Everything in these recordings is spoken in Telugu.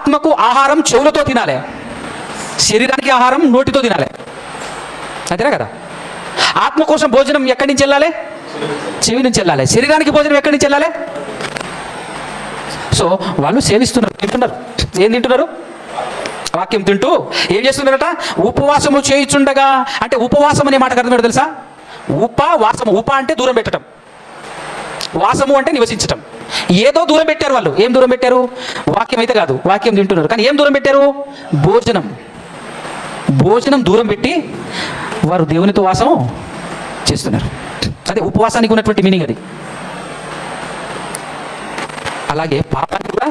ఆత్మకు ఆహారం చెవులతో తినాలి, శరీరానికి ఆహారం నోటితో తినాలి, అంతేనా కదా? ఆత్మ కోసం భోజనం ఎక్కడి నుంచి వెళ్ళాలి? చెవి నుంచి వెళ్ళాలి. శరీరానికి భోజనం ఎక్కడి నుంచి వెళ్ళాలి? సో వాళ్ళు సేవిస్తున్నారు, తింటున్నారు. ఏం తింటున్నారు? వాక్యం తింటూ ఏం చేస్తున్నారట? ఉపవాసము చేయుచుండగా. అంటే ఉపవాసం అనే మాటకు అర్థం ఏంటో తెలుసా? ఉపవాసము, ఉప అంటే దూరం పెట్టడం, వాసము అంటే నివసించటం. ఏదో దూరం పెట్టారు వాళ్ళు. ఏం దూరం పెట్టారు? వాక్యం అయితే కాదు, వాక్యం తింటున్నారు, కానీ ఏం దూరం పెట్టారు? భోజనం దూరం పెట్టి వారు దేవునితో వాసం చేస్తున్నారు. అదే ఉపవాసానికి ఉన్నటువంటి మీనింగ్ అది. అలాగే పాపాన్ని కూడా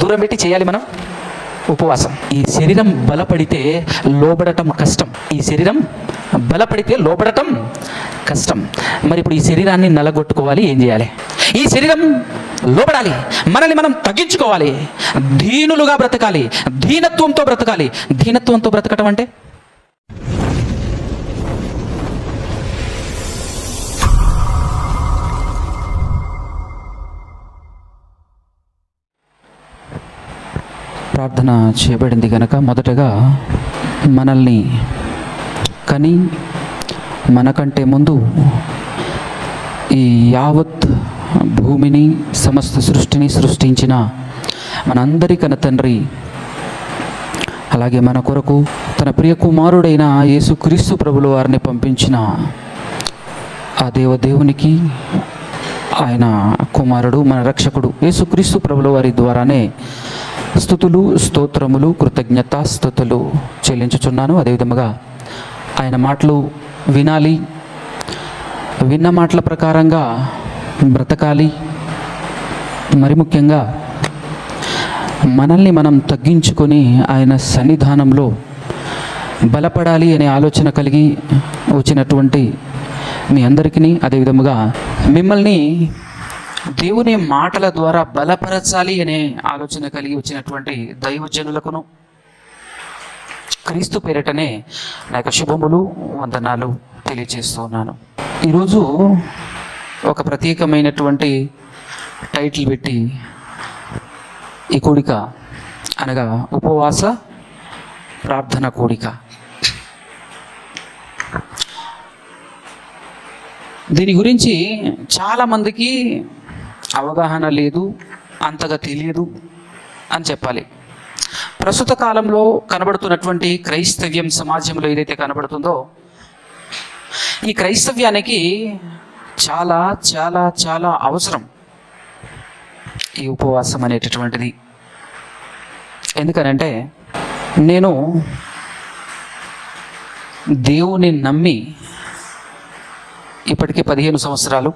దూరం పెట్టి చేయాలి మనం ఉపవాసం. ఈ శరీరం బలపడితే లోబడటం కష్టం. మరి ఇప్పుడు ఈ శరీరాన్ని నలగొట్టుకోవాలి, ఏం చేయాలి? ఈ శరీరం లోబడాలి, మనల్ని మనం తగ్గించుకోవాలి, దీనులుగా బ్రతకాలి, దీనత్వంతో బ్రతకాలి. దీనత్వంతో బ్రతకటం అంటే ప్రార్థన చేయబడింది కనుక మొదటగా మనల్ని కని మనకంటే ముందు ఈ యావత్ భూమిని, సమస్త సృష్టిని సృష్టించిన మనందరి కన్న తండ్రి, అలాగే మన కొరకు తన ప్రియ కుమారుడైన యేసుక్రీస్తు ప్రభుల వారిని పంపించిన ఆ దేవునికి, ఆయన కుమారుడు మన రక్షకుడు యేసుక్రీస్తు ప్రభుల వారి ద్వారానే స్తుతులు, స్తోత్రములు, కృతజ్ఞతాస్తుతులు చెల్లించుచున్నాను. అదేవిధముగా ఆయన మాటలు వినాలి, విన్న మాటల ప్రకారంగా బ్రతకాలి. మరి ముఖ్యంగా మనల్ని మనం తగ్గించుకొని ఆయన సన్నిధానంలో బలపడాలి అనే ఆలోచన కలిగి వచ్చినటువంటి మీ అందరికీ, అదేవిధముగా మిమ్మల్ని దేవుని మాటల ద్వారా బలపరచాలి అనే ఆలోచన కలిగి వచ్చినటువంటి దైవజనులకును క్రీస్తు పేరటనే నా యొక్క శుభములు, వందనాలు తెలియజేస్తున్నాను. ఈరోజు ఒక ప్రత్యేకమైనటువంటి టైటిల్ పెట్టి ఈ కూడిక అనగా ఉపవాస ప్రార్థన కూడిక. దీని గురించి చాలామందికి అవగాహన లేదు, అంతగా తెలియదు అని చెప్పాలి. ప్రస్తుత కాలంలో కనబడుతున్నటువంటి క్రైస్తవ్యం సమాజంలో ఏదైతే కనబడుతుందో, ఈ క్రైస్తవ్యానికి చాలా చాలా చాలా అవసరం ఈ ఉపవాసం అనేటటువంటిది. ఎందుకనంటే నేను దేవుని నమ్మి ఇప్పటికే 15 సంవత్సరాలు,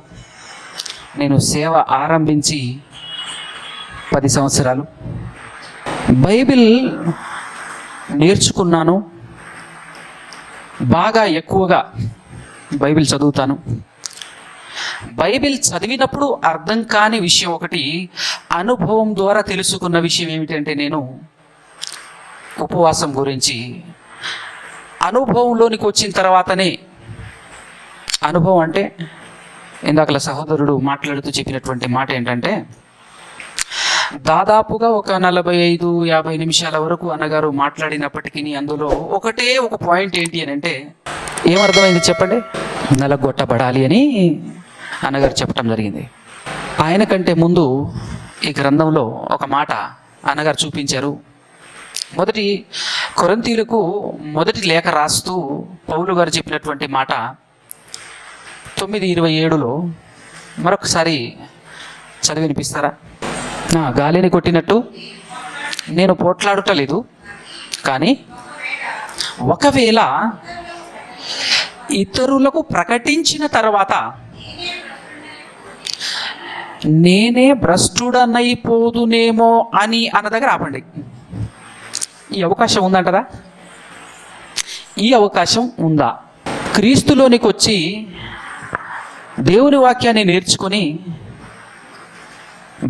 నేను సేవ ఆరంభించి 10 సంవత్సరాలు, బైబిల్ నేర్చుకున్నాను, బాగా ఎక్కువగా బైబిల్ చదువుతాను. బైబిల్ చదివినప్పుడు అర్థం కాని విషయం ఒకటి, అనుభవం ద్వారా తెలుసుకున్న విషయం ఏమిటంటే, నేను ఉపవాసం గురించి అనుభవంలోనికి వచ్చిన తర్వాతనే, అనుభవం అంటే ఇందాకల సహోదరుడు మాట్లాడుతూ చెప్పినటువంటి మాట ఏంటంటే, దాదాపుగా ఒక 45-50 నిమిషాల వరకు అన్నగారు మాట్లాడినప్పటికీ అందులో ఒక పాయింట్ ఏంటి అని అంటే, ఏమర్థమైంది చెప్పండి? నలగొట్టబడాలి అని అన్నగారు చెప్పడం జరిగింది. ఆయన కంటే ముందు ఈ గ్రంథంలో ఒక మాట అన్నగారు చూపించారు. మొదటి కొరింథీయులకు మొదటి లేఖ రాస్తూ పౌలు గారు చెప్పినటువంటి మాట 9:27లో మరొకసారి చదివి వినిపిస్తారా? గాలిని కొట్టినట్టు నేను పోట్లాడుటలేదు, కానీ ఒకవేళ ఇతరులకు ప్రకటించిన తర్వాత నేనే భ్రష్టుడనైపోదునేమో అని అన్న దగ్గర ఆపండి. ఈ అవకాశం ఉందంటారా? ఈ అవకాశం ఉందా? క్రీస్తులోనికి వచ్చి దేవుని వాక్యాన్ని నేర్చుకొని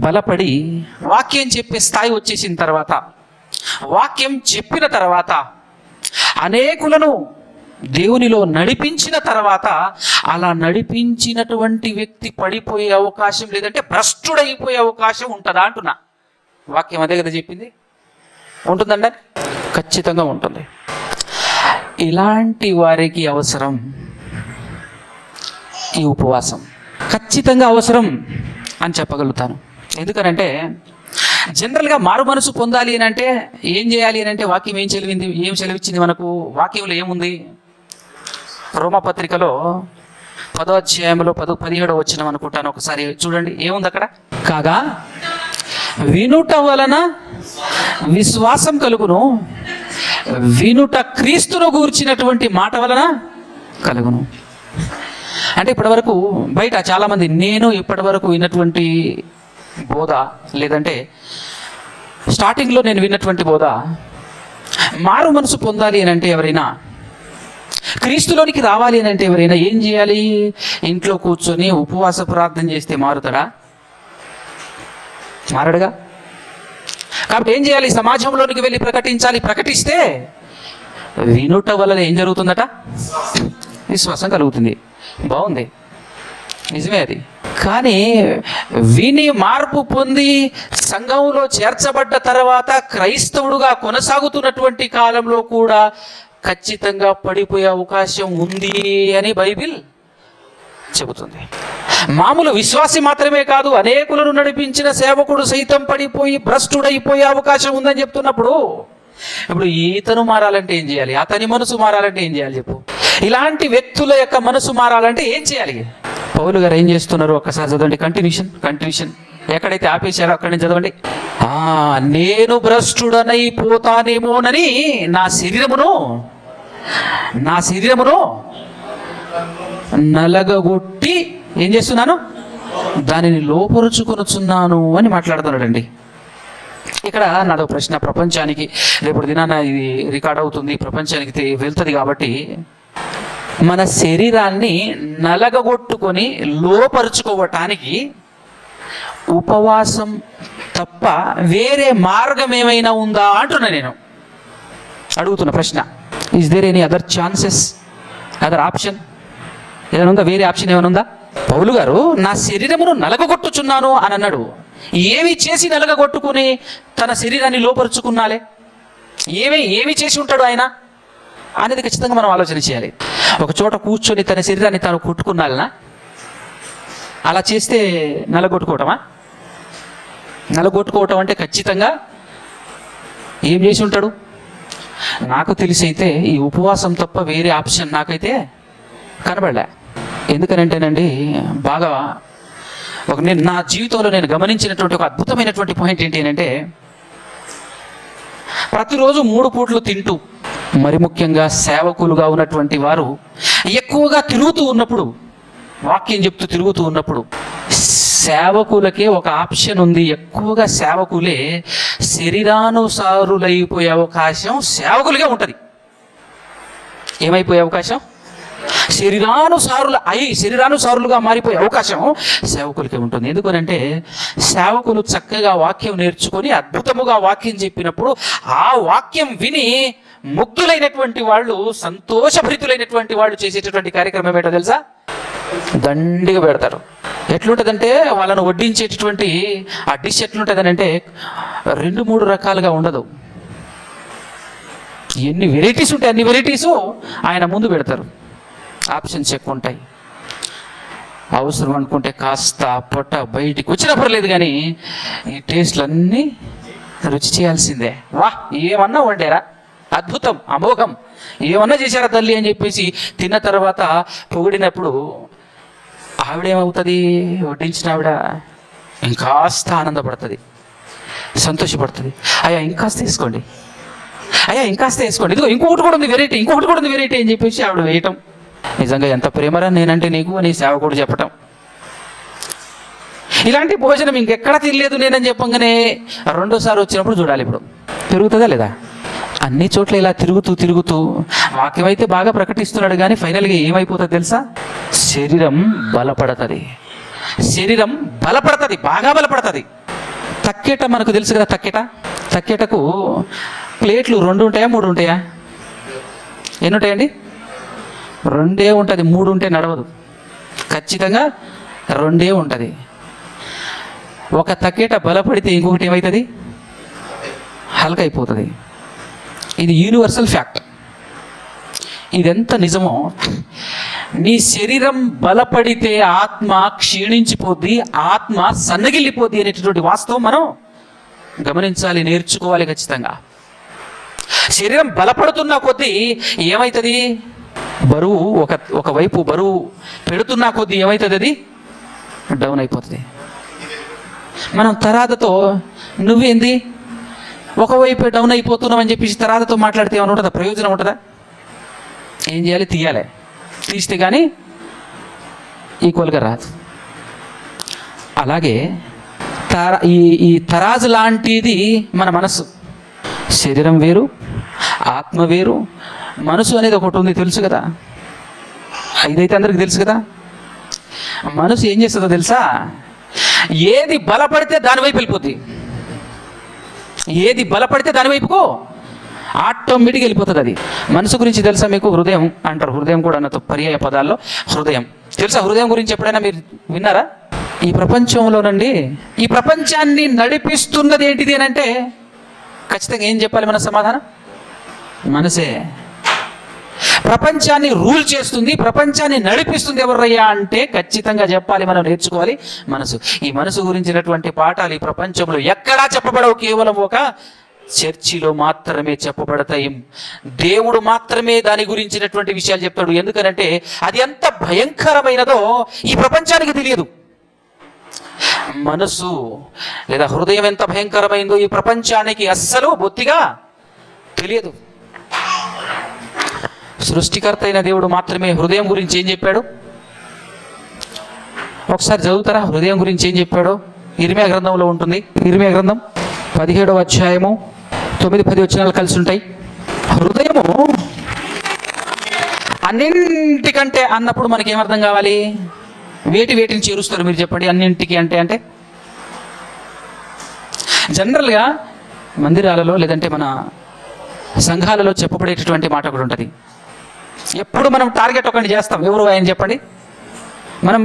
బలపడి వాక్యం చెప్పే స్థాయి వచ్చేసిన తర్వాత, వాక్యం చెప్పిన తర్వాత, అనేకులను దేవునిలో నడిపించిన తర్వాత, అలా నడిపించినటువంటి వ్యక్తి పడిపోయే అవకాశం లేదంటే భ్రష్టుడైపోయే అవకాశం ఉంటుందా అంటున్నా. వాక్యం అదే కదా చెప్పింది. ఉంటుందండి? ఖచ్చితంగా ఉంటుంది. ఇలాంటి వారికి అవసరం ఈ ఉపవాసం, ఖచ్చితంగా అవసరం అని చెప్పగలుగుతాను. ఎందుకనంటే జనరల్గా మారు మనసు పొందాలి అని అంటే ఏం చేయాలి అని అంటే వాక్యం ఏం సెలవిచ్చింది మనకు? వాక్యంలో ఏముంది? రోమపత్రికలో 10వ అధ్యాయంలో 17వ వచనం అనుకుంటాను, ఒకసారి చూడండి ఏముంది అక్కడ. కాగా వినుట వలన విశ్వాసం కలుగును, వినుట క్రీస్తును గూర్చినటువంటి మాట వలన కలుగును. అంటే ఇప్పటివరకు బయట చాలామంది నేను ఇప్పటివరకు విన్నటువంటి బోధ, లేదంటే స్టార్టింగ్లో నేను విన్నటువంటి బోధ, మారు మనసు పొందాలి అని అంటే ఎవరైనా, క్రీస్తులోనికి రావాలి అని అంటే ఎవరైనా ఏం చేయాలి? ఇంట్లో కూర్చొని ఉపవాస ప్రార్థన చేస్తే మారుతాడా? మారడుగా. కాబట్టి ఏం చేయాలి? సమాజంలోనికి వెళ్ళి ప్రకటించాలి. ప్రకటిస్తే వినుట వలన ఏం జరుగుతుందట? విశ్వాసం కలుగుతుంది. బాగుంది, నిజమే అది. కానీ విని మార్పు పొంది సంఘంలో చేర్చబడ్డ తర్వాత క్రైస్తవుడుగా కొనసాగుతున్నటువంటి కాలంలో కూడా ఖచ్చితంగా పడిపోయే అవకాశం ఉంది అని బైబిల్ చెబుతుంది. మామూలు విశ్వాసి మాత్రమే కాదు, అనేకులను నడిపించిన సేవకుడు సైతం పడిపోయి భ్రష్టుడైపోయే అవకాశం ఉందని చెప్తున్నప్పుడు, ఇప్పుడు ఈతను మారాలంటే ఏం చేయాలి? అతని మనసు మారాలంటే ఏం చేయాలి చెప్పు? ఇలాంటి వ్యక్తుల యొక్క మనసు మారాలంటే ఏం చేయాలి? పౌలు గారు ఏం చేస్తున్నారు ఒక్కసారి చదవండి. కంటిన్యూషన్ ఎక్కడైతే ఆపేశారో అక్కడి నుంచి చదవండి. నేను భ్రష్టుడనైపోతానేమోనని నా శరీరమును నలగగొట్టి ఏం చేస్తున్నాను? దానిని లోపరుచుకొనుచున్నాను అని మాట్లాడుతున్నాడండి. ఇక్కడ నాదో ప్రశ్న. ప్రపంచానికి రేపు దినాన ఇది రికార్డ్ అవుతుంది, ప్రపంచానికి వెళ్తుంది. కాబట్టి మన శరీరాన్ని నలగగొట్టుకొని లోపరుచుకోవటానికి ఉపవాసం తప్ప వేరే మార్గం ఏమైనా ఉందా అంటున్నా. నేను అడుగుతున్న ప్రశ్న, is there any other chances, other option? ఏదైనా ఉందా? వేరే ఆప్షన్ ఏమైనా ఉందా? పౌలు గారు నా శరీరమును నలగగొట్టుచున్నాను అని అన్నాడు. ఏమి చేసి నలగగొట్టుకుని తన శరీరాన్ని లోపరుచుకున్నాలే? ఏమి చేసి ఉంటాడు ఆయన అనేది ఖచ్చితంగా మనం ఆలోచన చేయాలి. ఒక చోట కూర్చొని తన శరీరాన్ని తాను కొట్టుకున్నాలనా? అలా చేస్తే నలగొట్టుకోవటమా? నలగొట్టుకోవటం అంటే ఖచ్చితంగా ఏం చేసి ఉంటాడు? నాకు తెలిసి అయితే ఈ ఉపవాసం తప్ప వేరే ఆప్షన్ నాకైతే కనబడలే. ఎందుకనంటేనండి, బాగా నేను నా జీవితంలో నేను గమనించినటువంటి ఒక అద్భుతమైనటువంటి పాయింట్ ఏంటి అంటే, ప్రతిరోజు 3 పూట్లు తింటూ, మరి ముఖ్యంగా సేవకులుగా ఉన్నటువంటి వారు ఎక్కువగా తిరుగుతూ ఉన్నప్పుడు, వాక్యం చెప్తూ తిరుగుతూ ఉన్నప్పుడు, సేవకులకే ఒక ఆప్షన్ ఉంది. ఎక్కువగా సేవకులే శరీరానుసారులైపోయే అవకాశం సేవకులుగా ఉంటుంది. ఏమైపోయే అవకాశం? శరీరానుసారులుగా మారిపోయే అవకాశం సేవకులకే ఉంటుంది. ఎందుకనంటే సేవకులు చక్కగా వాక్యం నేర్చుకొని అద్భుతముగా వాక్యం చెప్పినప్పుడు ఆ వాక్యం విని ముగ్ధులైనటువంటి వాళ్ళు, సంతోషభరితులైనటువంటి వాళ్ళు చేసేటటువంటి కార్యక్రమం ఏంటో తెలుసా? దండిగా పెడతారు. ఎట్లుంటుందంటే వాళ్ళను వడ్డించేటటువంటి ఆ డిష్ ఎట్లుంటుందనంటే 2-3 రకాలుగా ఉండదు. ఎన్ని వెరైటీస్ ఉంటాయి అన్ని వెరైటీసు ఆయన ముందు పెడతారు. ఆప్షన్స్ ఎక్కువ ఉంటాయి. అవసరం అనుకుంటే కాస్త పొట్ట బయటికి వచ్చినా పర్లేదు, కానీ ఈ టేస్ట్లు అన్నీ రుచి చేయాల్సిందే. వాహ్, ఏమన్నా వండారా, అద్భుతం, అమోఘం, ఏమన్నా చేశారా తల్లి అని చెప్పేసి తిన్న తర్వాత పొగిడినప్పుడు ఆవిడేమవుతుంది? వడ్డించిన ఆవిడ ఇంకాస్త ఆనందపడుతుంది, సంతోషపడుతుంది. అయ్యా ఇంకాస్త వేసుకోండి, అయ్యా ఇంకాస్త వేసుకోండి, ఇదిగో ఇంకొకటి కూడా ఉంది వెరైటీ అని చెప్పేసి ఆవిడ వేయటం. నిజంగా ఎంత ప్రేమరా నేనంటే నీకు అని సేవకుడు చెప్పటం. ఇలాంటి భోజనం ఇంకెక్కడ తినలేదు నేనని చెప్పంగానే రెండోసారి వచ్చినప్పుడు చూడాలి ఇప్పుడు పెరుగుతుందా లేదా. అన్ని చోట్ల ఇలా తిరుగుతూ వాక్యం అయితే బాగా ప్రకటిస్తున్నాడు, కానీ ఫైనల్గా ఏమైపోతుంది తెలుసా? శరీరం బలపడుతుంది, బాగా బలపడుతుంది. తక్కెట మనకు తెలుసు కదా, తక్కెటకు ప్లేట్లు 2 ఉంటాయా 3 ఉంటాయా? ఎన్ని ఉంటాయండి? 2 ఉంటుంది. 3 ఉంటే నడవదు, ఖచ్చితంగా 2 ఉంటుంది. ఒక తక్కెట బలపడితే ఇంకొకటి ఏమవుతుంది? హల్క అయిపోతుంది. ఇది యూనివర్సల్ ఫ్యాక్ట్. ఇదెంత నిజమో, నీ శరీరం బలపడితే ఆత్మ క్షీణించిపోద్ది, ఆత్మ సన్నగిల్లిపోద్ది అనేటటువంటి వాస్తవం మనం గమనించాలి, నేర్చుకోవాలి ఖచ్చితంగా. శరీరం బలపడుతున్న కొద్దీ ఏమవుతుంది? బరువు ఒకవైపు బరువు పెడుతున్న కొద్దీ ఏమవుతుంది? అది డౌన్ అయిపోతుంది. మనం తరాదతో నువ్వేంది ఒకవైపు డౌన్ అయిపోతున్నావు అని చెప్పేసి తరాదతో మాట్లాడితే ఏమైనా ఉంటుందా? ప్రయోజనం ఉంటుందా? ఏం చేయాలి? తీయాలి. తీస్తే కానీ ఈక్వల్గా రాదు. అలాగే ఈ తరాజు లాంటిది మన మనసు. శరీరం వేరు, ఆత్మ వేరు, మనసు అనేది ఒకటి ఉంది, తెలుసు కదా. ఇదైతే అందరికి తెలుసు కదా. మనసు ఏం చేస్తుందో తెలుసా? ఏది బలపడితే దాని వైపు వెళ్ళిపోద్ది. ఏది బలపడితే దాని వైపుకో ఆటోమేటిక్గా వెళ్ళిపోతుంది. అది మనసు గురించి తెలుసా మీకు? హృదయం అంటారు. హృదయం కూడా అన్నతో పర్యాయ పదాల్లో హృదయం తెలుసా? హృదయం గురించి ఎప్పుడైనా మీరు విన్నారా? ఈ ప్రపంచంలోనండి, ఈ ప్రపంచాన్ని నడిపిస్తున్నది ఏంటిది అని అంటే ఖచ్చితంగా ఏం చెప్పాలి? మన సమాధానం మనసే. ప్రపంచాన్ని రూల్ చేస్తుంది, ప్రపంచాన్ని నడిపిస్తుంది ఎవర్రయ్యా అంటే ఖచ్చితంగా చెప్పాలి, మనం నేర్చుకోవాలి మనసు. ఈ మనసు గురించినటువంటి పాఠాలు ఈ ప్రపంచంలో ఎక్కడా చెప్పబడవు. కేవలం ఒక చర్చిలో మాత్రమే చెప్పబడతాయి. దేవుడు మాత్రమే దాని గురించినటువంటి విషయాలు చెప్తాడు. ఎందుకనంటే అది ఎంత భయంకరమైనదో ఈ ప్రపంచానికి తెలియదు. మనసు లేదా హృదయం ఎంత భయంకరమైందో ఈ ప్రపంచానికి అస్సలు బొత్తిగా తెలియదు. సృష్టికర్త అయిన దేవుడు మాత్రమే హృదయం గురించి ఏం చెప్పాడు? ఒకసారి చదువుతారా? హృదయం గురించి ఏం చెప్పాడో ఇర్మియా గ్రంథంలో ఉంటుంది. ఇర్మియా గ్రంథం 17వ అధ్యాయము 9-10 వచనాలు కలిసి ఉంటాయి. హృదయము అన్నింటికంటే అన్నప్పుడు మనకి ఏమర్థం కావాలి? వేటిని చేరుస్తారు మీరు చెప్పండి? అన్నింటికి అంటే జనరల్గా మందిరాలలో లేదంటే మన సంఘాలలో చెప్పబడేటటువంటి మాట ఒకటి ఉంటుంది. ఎప్పుడు మనం టార్గెట్ ఒకరిని చేస్తాం. ఎవరు ఆయన చెప్పండి? మనం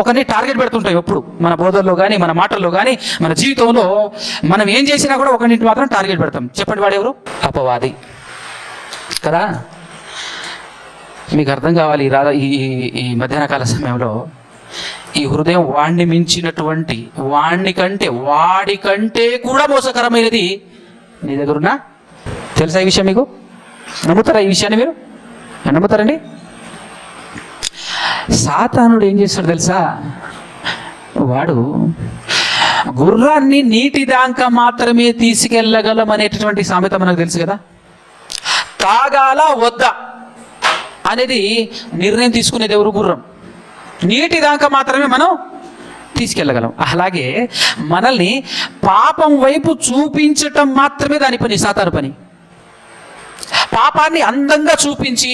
ఒకరిని టార్గెట్ పెడుతుంటాం. ఎప్పుడు మన బోధల్లో కానీ మన మాటల్లో కానీ మన జీవితంలో మనం ఏం చేసినా కూడా ఒకరిని మాత్రం టార్గెట్ పెడతాం. చెప్పండి, వాడు ఎవరు? అపవాది కదా. మీకు అర్థం కావాలి. ఈ మధ్యాహ్న కాల సమయంలో ఈ హృదయం వాడిని మించినటువంటి వాడికంటే కూడా మోసకరమైనది నీ దగ్గరున్నా తెలుసా? ఈ విషయం మీకు నమ్ముతారా? ఈ విషయాన్ని మీరు నమ్ముతారండి? సాతానుడు ఏం చేస్తాడు తెలుసా? వాడు గుర్రాన్ని నీటి దాకా మాత్రమే తీసుకెళ్ళగలం అనేటటువంటి సామెత మనకు తెలుసు కదా. తాగాల వద్దా అనేది నిర్ణయం తీసుకునేది ఎవరు? గుర్రం. నీటి దాకా మాత్రమే మనం తీసుకెళ్ళగలం. అలాగే మనల్ని పాపం వైపు చూపించటం మాత్రమే దాని పని, సాతాను పని. పాపాన్ని అందంగా చూపించి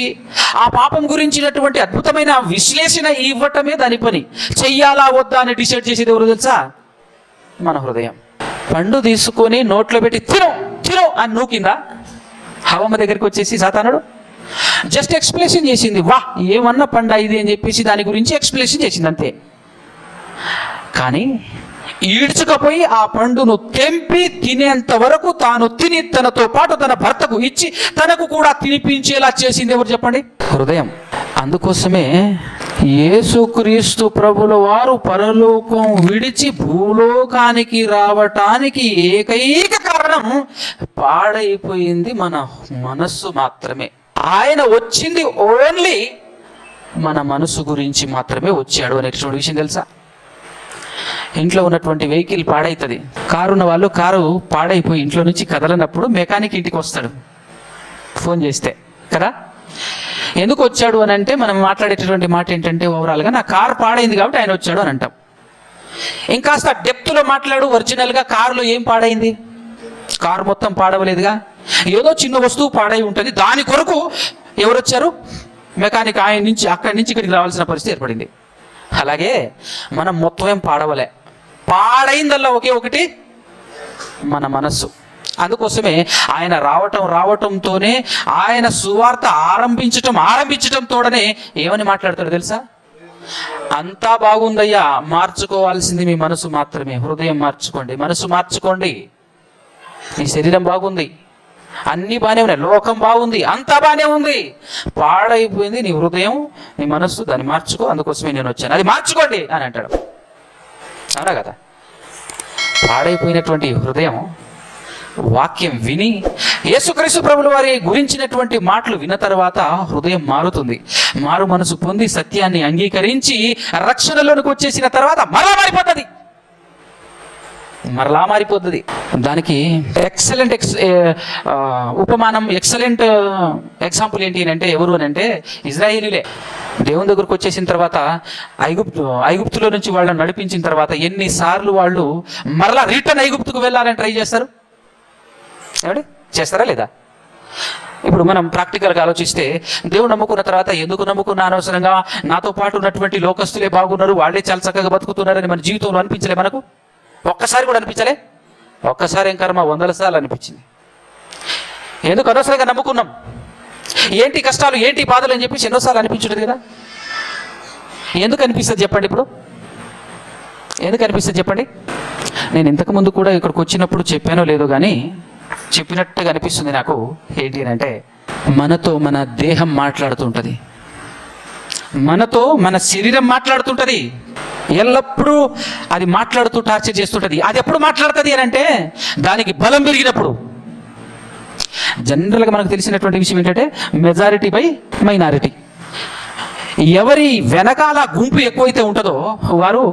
ఆ పాపం గురించినటువంటి అద్భుతమైన విశ్లేషణ ఇవ్వటమే దాని పని. చెయ్యాలా వద్దా అని డిసైడ్ చేసేది ఎవరు తెలుసా? మన హృదయం. పండు తీసుకొని నోట్లో పెట్టి తిను అని నూకిందా హవమ్మ దగ్గరికి వచ్చేసి సాతానుడు? జస్ట్ ఎక్స్ప్లెనేషన్ చేసింది. వా ఏమన్నా పండా ఇది అని చెప్పేసి దాని గురించి ఎక్స్ప్లెనేషన్ చేసింది అంతే. కానీ ఈడ్చుకపోయి ఆ పండును తెంపి తినేంత వరకు తాను తిని తనతో పాటు తన భర్తకు ఇచ్చి తనకు కూడా తినిపించేలా చేసింది ఎవరు చెప్పండి? హృదయం. అందుకోసమే యేసుక్రీస్తు ప్రభుల వారు పరలోకం విడిచి భూలోకానికి రావటానికి ఏకైక కారణం పాడైపోయింది మన మనస్సు మాత్రమే. ఆయన వచ్చింది ఓన్లీ మన మనసు గురించి మాత్రమే వచ్చాడు అనేటువంటి విషయం తెలుసా? ఇంట్లో ఉన్నటువంటి వెహికల్ పాడవుతుంది. కారు ఉన్న వాళ్ళు కారు పాడైపోయి ఇంట్లో నుంచి కదలనప్పుడు మెకానిక్ ఇంటికి వస్తాడు ఫోన్ చేస్తే కదా. ఎందుకు వచ్చాడు అని అంటే మనం మాట్లాడేటటువంటి మాట ఏంటంటే ఓవరాల్గా నా కారు పాడైంది కాబట్టి ఆయన వచ్చాడు అని అంటాం. ఇంకాస్త డెప్త్లో మాట్లాడు. ఒరిజినల్గా కారులో ఏం పాడైంది? కారు మొత్తం పాడవలేదుగా. ఏదో చిన్న వస్తువు పాడై ఉంటుంది. దాని కొరకు ఎవరు వచ్చారు? మెకానిక్. ఆయన నుంచి అక్కడి నుంచి ఇక్కడికి రావాల్సిన పరిస్థితి ఏర్పడింది. అలాగే మనం మొత్తం ఏం పాడవలే. పాడైందల్లా ఒకే ఒకటి మన మనస్సు. అందుకోసమే ఆయన రావటంతోనే ఆయన సువార్త ఆరంభించటంతోనే ఏమని మాట్లాడతాడు తెలుసా? అంతా బాగుందయ్యా, మార్చుకోవాల్సింది మీ మనసు మాత్రమే. హృదయం మార్చుకోండి, మనసు మార్చుకోండి. నీ శరీరం బాగుంది, అన్నీ బాగానే ఉన్నాయి, లోకం బాగుంది, అంతా బాగానే ఉంది, పాడైపోయింది నీ హృదయం, నీ మనస్సు, దాన్ని మార్చుకో, అందుకోసమే నేను వచ్చాను, అది మార్చుకోండి అని అంటాడు. అవునా కదా? పాడైపోయినటువంటి హృదయం వాక్యం విని యేసుక్రీస్తు ప్రభుల వారి గురించినటువంటి మాటలు విన్న తర్వాత హృదయం మారుతుంది. మారు మనసు పొంది సత్యాన్ని అంగీకరించి రక్షణలోనికి వచ్చేసిన తర్వాత మరలా మారిపోతుంది. దానికి ఎక్సలెంట్ ఉపమానం, ఎక్సలెంట్ ఎగ్జాంపుల్ ఏంటి అంటే ఎవరు అని అంటే ఇజ్రాయేలీలే. దేవుని దగ్గరకు వచ్చేసిన తర్వాత ఐగుప్తులో నుంచి వాళ్ళని నడిపించిన తర్వాత ఎన్నిసార్లు వాళ్ళు మరలా రిటర్న్ ఐగుప్తుకు వెళ్ళాలని ట్రై చేస్తారు? ఏమండి, చేస్తారా లేదా? ఇప్పుడు మనం ప్రాక్టికల్గా ఆలోచిస్తే దేవుడు నమ్ముకున్న తర్వాత ఎందుకు నమ్ముకున్నా అనవసరంగా, నాతో పాటు ఉన్నటువంటి లోకస్తులే బాగున్నారు, వాళ్ళే చాలా చక్కగా బతుకుతున్నారని మన జీవితంలో అనిపించలే? మనకు ఒక్కసారి కూడా అనిపించలే? ఒక్కసారి ఏం కర్మ, 100 సార్లు అనిపించింది. ఎందుకు అనవసరంగా నమ్ముకున్నాం, ఏంటి కష్టాలు, ఏంటి బాధలు అని చెప్పేసి ఎన్నోసార్లు అనిపించుంటుంది కదా. ఎందుకు అనిపిస్తుంది చెప్పండి? ఇప్పుడు ఎందుకు అనిపిస్తుంది చెప్పండి? నేను ఇంతకుముందు కూడా ఇక్కడికి వచ్చినప్పుడు చెప్పానో లేదో కానీ చెప్పినట్టుగా అనిపిస్తుంది నాకు. ఏంటి అంటే, మనతో మన దేహం మాట్లాడుతుంటుంది, మనతో మన శరీరం మాట్లాడుతుంటుంది, ఎల్లప్పుడూ అది మాట్లాడుతూ టార్చర్ చేస్తుంటుంది. అది ఎప్పుడు మాట్లాడుతుంది అని అంటే దానికి బలం పెరిగినప్పుడు. జనరల్గా మనకు తెలిసినటువంటి విషయం ఏంటంటే మెజారిటీ బై మైనారిటీ. ఎవరి వెనకాల గుంపు ఎక్కువైతే ఉంటుందో వారు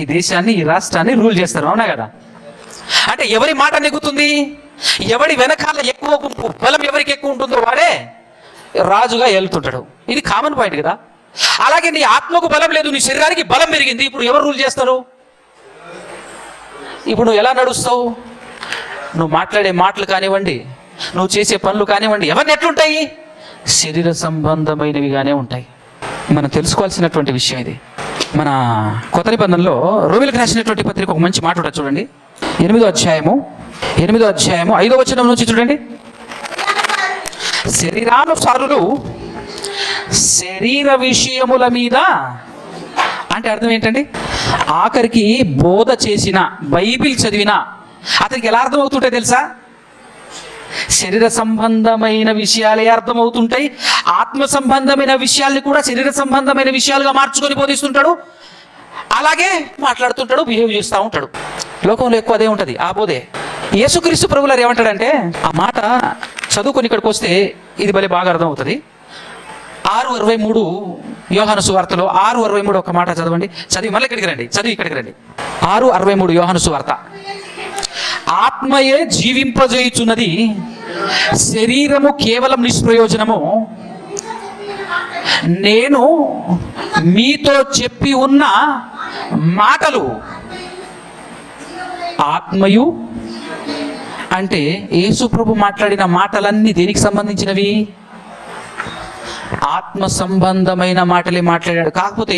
ఈ దేశాన్ని, ఈ రాష్ట్రాన్ని రూల్ చేస్తారు. అవునా కదా? అంటే ఎవరి మాట నెగ్గుతుంది, ఎవడి వెనకాల ఎక్కువ గుంపు బలం ఎవరికి ఎక్కువ ఉంటుందో వాడే రాజుగా వెళ్తుంటాడు. ఇది కామన్ పాయింట్ కదా. అలాగే నీ ఆత్మకు బలం లేదు, నీ శరీరానికి బలం పెరిగింది, ఇప్పుడు ఎవరు రూల్ చేస్తారు? ఇప్పుడు నువ్వు ఎలా నడుస్తావు? నువ్వు మాట్లాడే మాటలు కానివ్వండి, నువ్వు చేసే పనులు కానివ్వండి, ఎవరిని ఎట్లుంటాయి? శరీర సంబంధమైనవిగానే ఉంటాయి. మనం తెలుసుకోవాల్సినటువంటి విషయం ఇది. మన కొత్త నిబంధనలో రోమిలకు రాసినటువంటి పత్రిక ఒక మంచి మాట ఉంటుంది చూడండి. 8వ అధ్యాయము 5వ వచనం నుంచి చూడండి. శరీరానుసారులు శరీర విషయముల మీద అంటే అర్థం ఏంటండి? ఆఖరికి బోధ చేసిన, బైబిల్ చదివిన అతనికి ఎలా అర్థమవుతుంటాయి తెలుసా? శరీర సంబంధమైన విషయాలే అర్థమవుతుంటాయి. ఆత్మ సంబంధమైన విషయాల్ని కూడా శరీర సంబంధమైన విషయాలుగా మార్చుకొని బోధిస్తుంటాడు. అలాగే మాట్లాడుతుంటాడు, బిహేవ్ చేస్తూ ఉంటాడు. లోకంలో ఎక్కువ అదే ఉంటుంది, ఆ బోధే. యేసుక్రీస్తు ప్రభువులారు ఏమంటాడంటే, ఆ మాట చదువుకొని ఇక్కడికి వస్తే ఇది భలే బాగా అర్థమవుతుంది. 6:63 యోహాను సువార్తలో 6:63 ఒక మాట చదవండి. చదివి మళ్ళీ ఇక్కడికి రండి, 6:63 యోహాను సువార్త. ఆత్మయే జీవింపజేయుచున్నది, శరీరము కేవలం నిష్ప్రయోజనము. నేను మీతో చెప్పి ఉన్న మాటలు ఆత్మయు అంటే యేసు ప్రభు మాట్లాడిన మాటలన్నీ దేనికి సంబంధించినవి? ఆత్మ సంబంధమైన మాటలే మాట్లాడాడు. కాకపోతే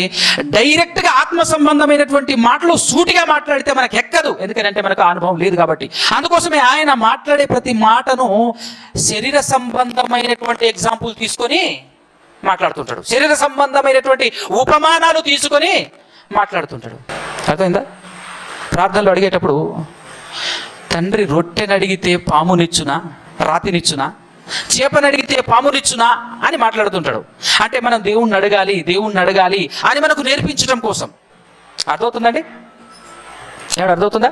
డైరెక్ట్గా ఆత్మ సంబంధమైనటువంటి మాటలు సూటిగా మాట్లాడితే మనకు ఎక్కదు, ఎందుకంటే మనకు అనుభవం లేదు కాబట్టి. అందుకోసమే ఆయన మాట్లాడే ప్రతి మాటను శరీర సంబంధమైనటువంటి ఎగ్జాంపుల్ తీసుకొని మాట్లాడుతుంటాడు, శరీర సంబంధమైనటువంటి ఉపమానాలు తీసుకొని మాట్లాడుతుంటాడు. అర్థమైందా? ప్రార్థనలు అడిగేటప్పుడు తండ్రి రొట్టెని అడిగితే పామునిచ్చునా, రాతినిచ్చునా, చేపని అడిగితే పామునిచ్చునా అని మాట్లాడుతుంటాడు. అంటే మనం దేవుణ్ణి అడగాలి అని మనకు నేర్పించడం కోసం. అర్థమవుతుందండి? ఏమన్నా అర్థమవుతుందా?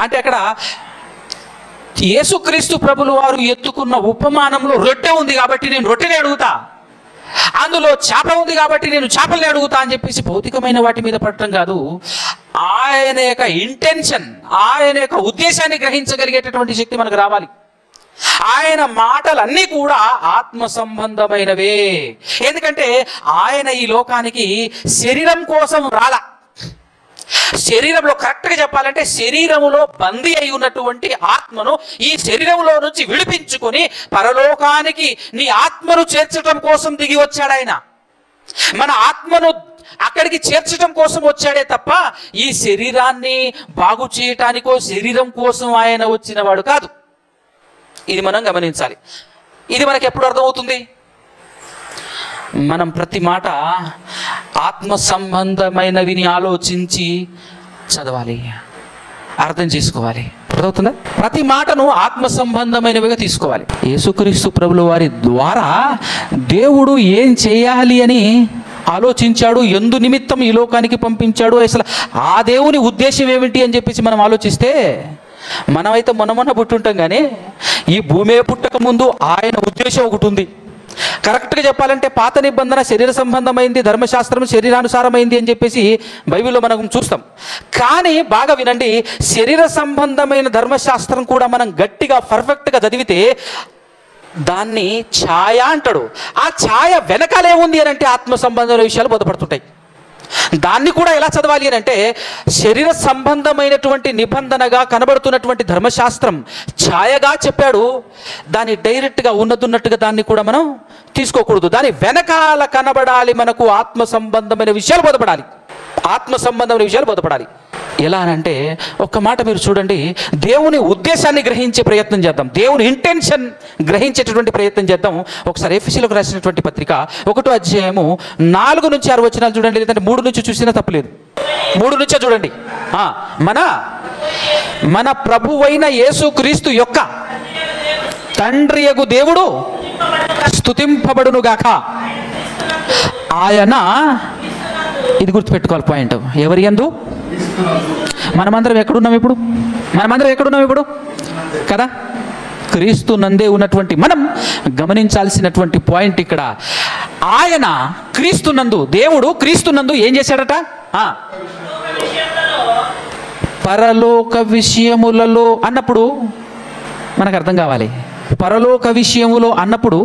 అంటే అక్కడ యేసుక్రీస్తు ప్రభులు వారు ఎత్తుకున్న ఉపమానంలో రొట్టె ఉంది కాబట్టి నేను రొట్టెని అడుగుతా, అందులో చేప ఉంది కాబట్టి నేను చేపల్ని అడుగుతా అని చెప్పేసి భౌతికమైన వాటి మీద పడటం కాదు. ఆయన యొక్క ఇంటెన్షన్, ఆయన యొక్క ఉద్దేశాన్ని గ్రహించగలిగేటటువంటి శక్తి మనకు రావాలి. ఆయన మాటలన్నీ కూడా ఆత్మ సంబంధమైనవే. ఎందుకంటే ఆయన ఈ లోకానికి శరీరం కోసం రాలా. శరీరంలో కరెక్ట్గా చెప్పాలంటే శరీరములో బందీ అయి ఉన్నటువంటి ఆత్మను ఈ శరీరంలో నుంచి విడిపించుకొని పరలోకానికి నీ ఆత్మను చేర్చడం కోసం దిగి వచ్చాడు ఆయన. మన ఆత్మను అక్కడికి చేర్చడం కోసం వచ్చాడే తప్ప ఈ శరీరాన్ని బాగు చేయటానికో శరీరం కోసం ఆయన వచ్చిన వాడు కాదు. ఇది మనం గమనించాలి. ఇది మనకి ఎప్పుడు అర్థమవుతుంది? మనం ప్రతి మాట ఆత్మ సంబంధమైనవిని ఆలోచించి చదవాలి, అర్థం చేసుకోవాలి. అర్థమవుతుందా? ప్రతి మాటను ఆత్మ సంబంధమైనవిగా తీసుకోవాలి. యేసుక్రీస్తు ప్రభుల వారి ద్వారా దేవుడు ఏం చేయాలి అని ఆలోచించాడు, ఎందు నిమిత్తం ఈ లోకానికి పంపించాడు, అసలు ఆ దేవుని ఉద్దేశం ఏమిటి అని చెప్పేసి మనం ఆలోచిస్తే, మనమైతే మొన్న పుట్టుంటాం, కానీ ఈ భూమి పుట్టక ముందు ఆయన ఉద్దేశం ఒకటి ఉంది. కరెక్ట్గా చెప్పాలంటే పాత నిబంధన శరీర సంబంధమైంది, ధర్మశాస్త్రం శరీరానుసారమైంది అని చెప్పేసి బైబిల్లో మనం చూస్తాం. కానీ బాగా వినండి, శరీర సంబంధమైన ధర్మశాస్త్రం కూడా మనం గట్టిగా పర్ఫెక్ట్గా చదివితే దాన్ని ఛాయ అంటాడు. ఆ ఛాయ వెనకాలేముంది అని అంటే ఆత్మ సంబంధమైన విషయాలు బోధపడుతుంటాయి. దాన్ని కూడా ఎలా చదవాలి అని అంటే, శరీర సంబంధమైనటువంటి నిబంధనగా కనబడుతున్నటువంటి ధర్మశాస్త్రం ఛాయగా చెప్పాడు, దాన్ని డైరెక్ట్గా ఉన్నట్టుగా దాన్ని కూడా మనం తీసుకోకూడదు. దాని వెనకాల కనబడాలి మనకు ఆత్మ సంబంధమైన విషయాలు బోధపడాలి, ఆత్మ సంబంధమైన విషయాలు బోధపడాలి. ఎలా అనంటే, ఒక్క మాట మీరు చూడండి, దేవుని ఉద్దేశాన్ని గ్రహించే ప్రయత్నం చేద్దాం, దేవుని ఇంటెన్షన్ గ్రహించేటటువంటి ప్రయత్నం చేద్దాం. ఒకసారి ఎఫెసీయులకు రాసినటువంటి పత్రిక 1వ అధ్యాయము 4 నుంచి 6 వచనాలు చూడండి, లేదంటే 3 నుంచి చూసినా తప్పలేదు, 3 నుంచే చూడండి. మన ప్రభువైన యేసుక్రీస్తు యొక్క తండ్రియగు దేవుడు స్తుతింపబడునుగాక. ఆయన, ఇది గుర్తుపెట్టుకోవాలి పాయింట్, ఎవరి యందు? మనమందరం ఎక్కడున్నాం ఇప్పుడు కదా? క్రీస్తు నందే ఉన్నటువంటి మనం గమనించాల్సినటువంటి పాయింట్ ఇక్కడ, ఆయన క్రీస్తునందు, దేవుడు క్రీస్తునందు ఏం చేశాడట? పరలోక విషయములలో అన్నప్పుడు మనకు అర్థం కావాలి. పరలోక విషయములో అన్నప్పుడు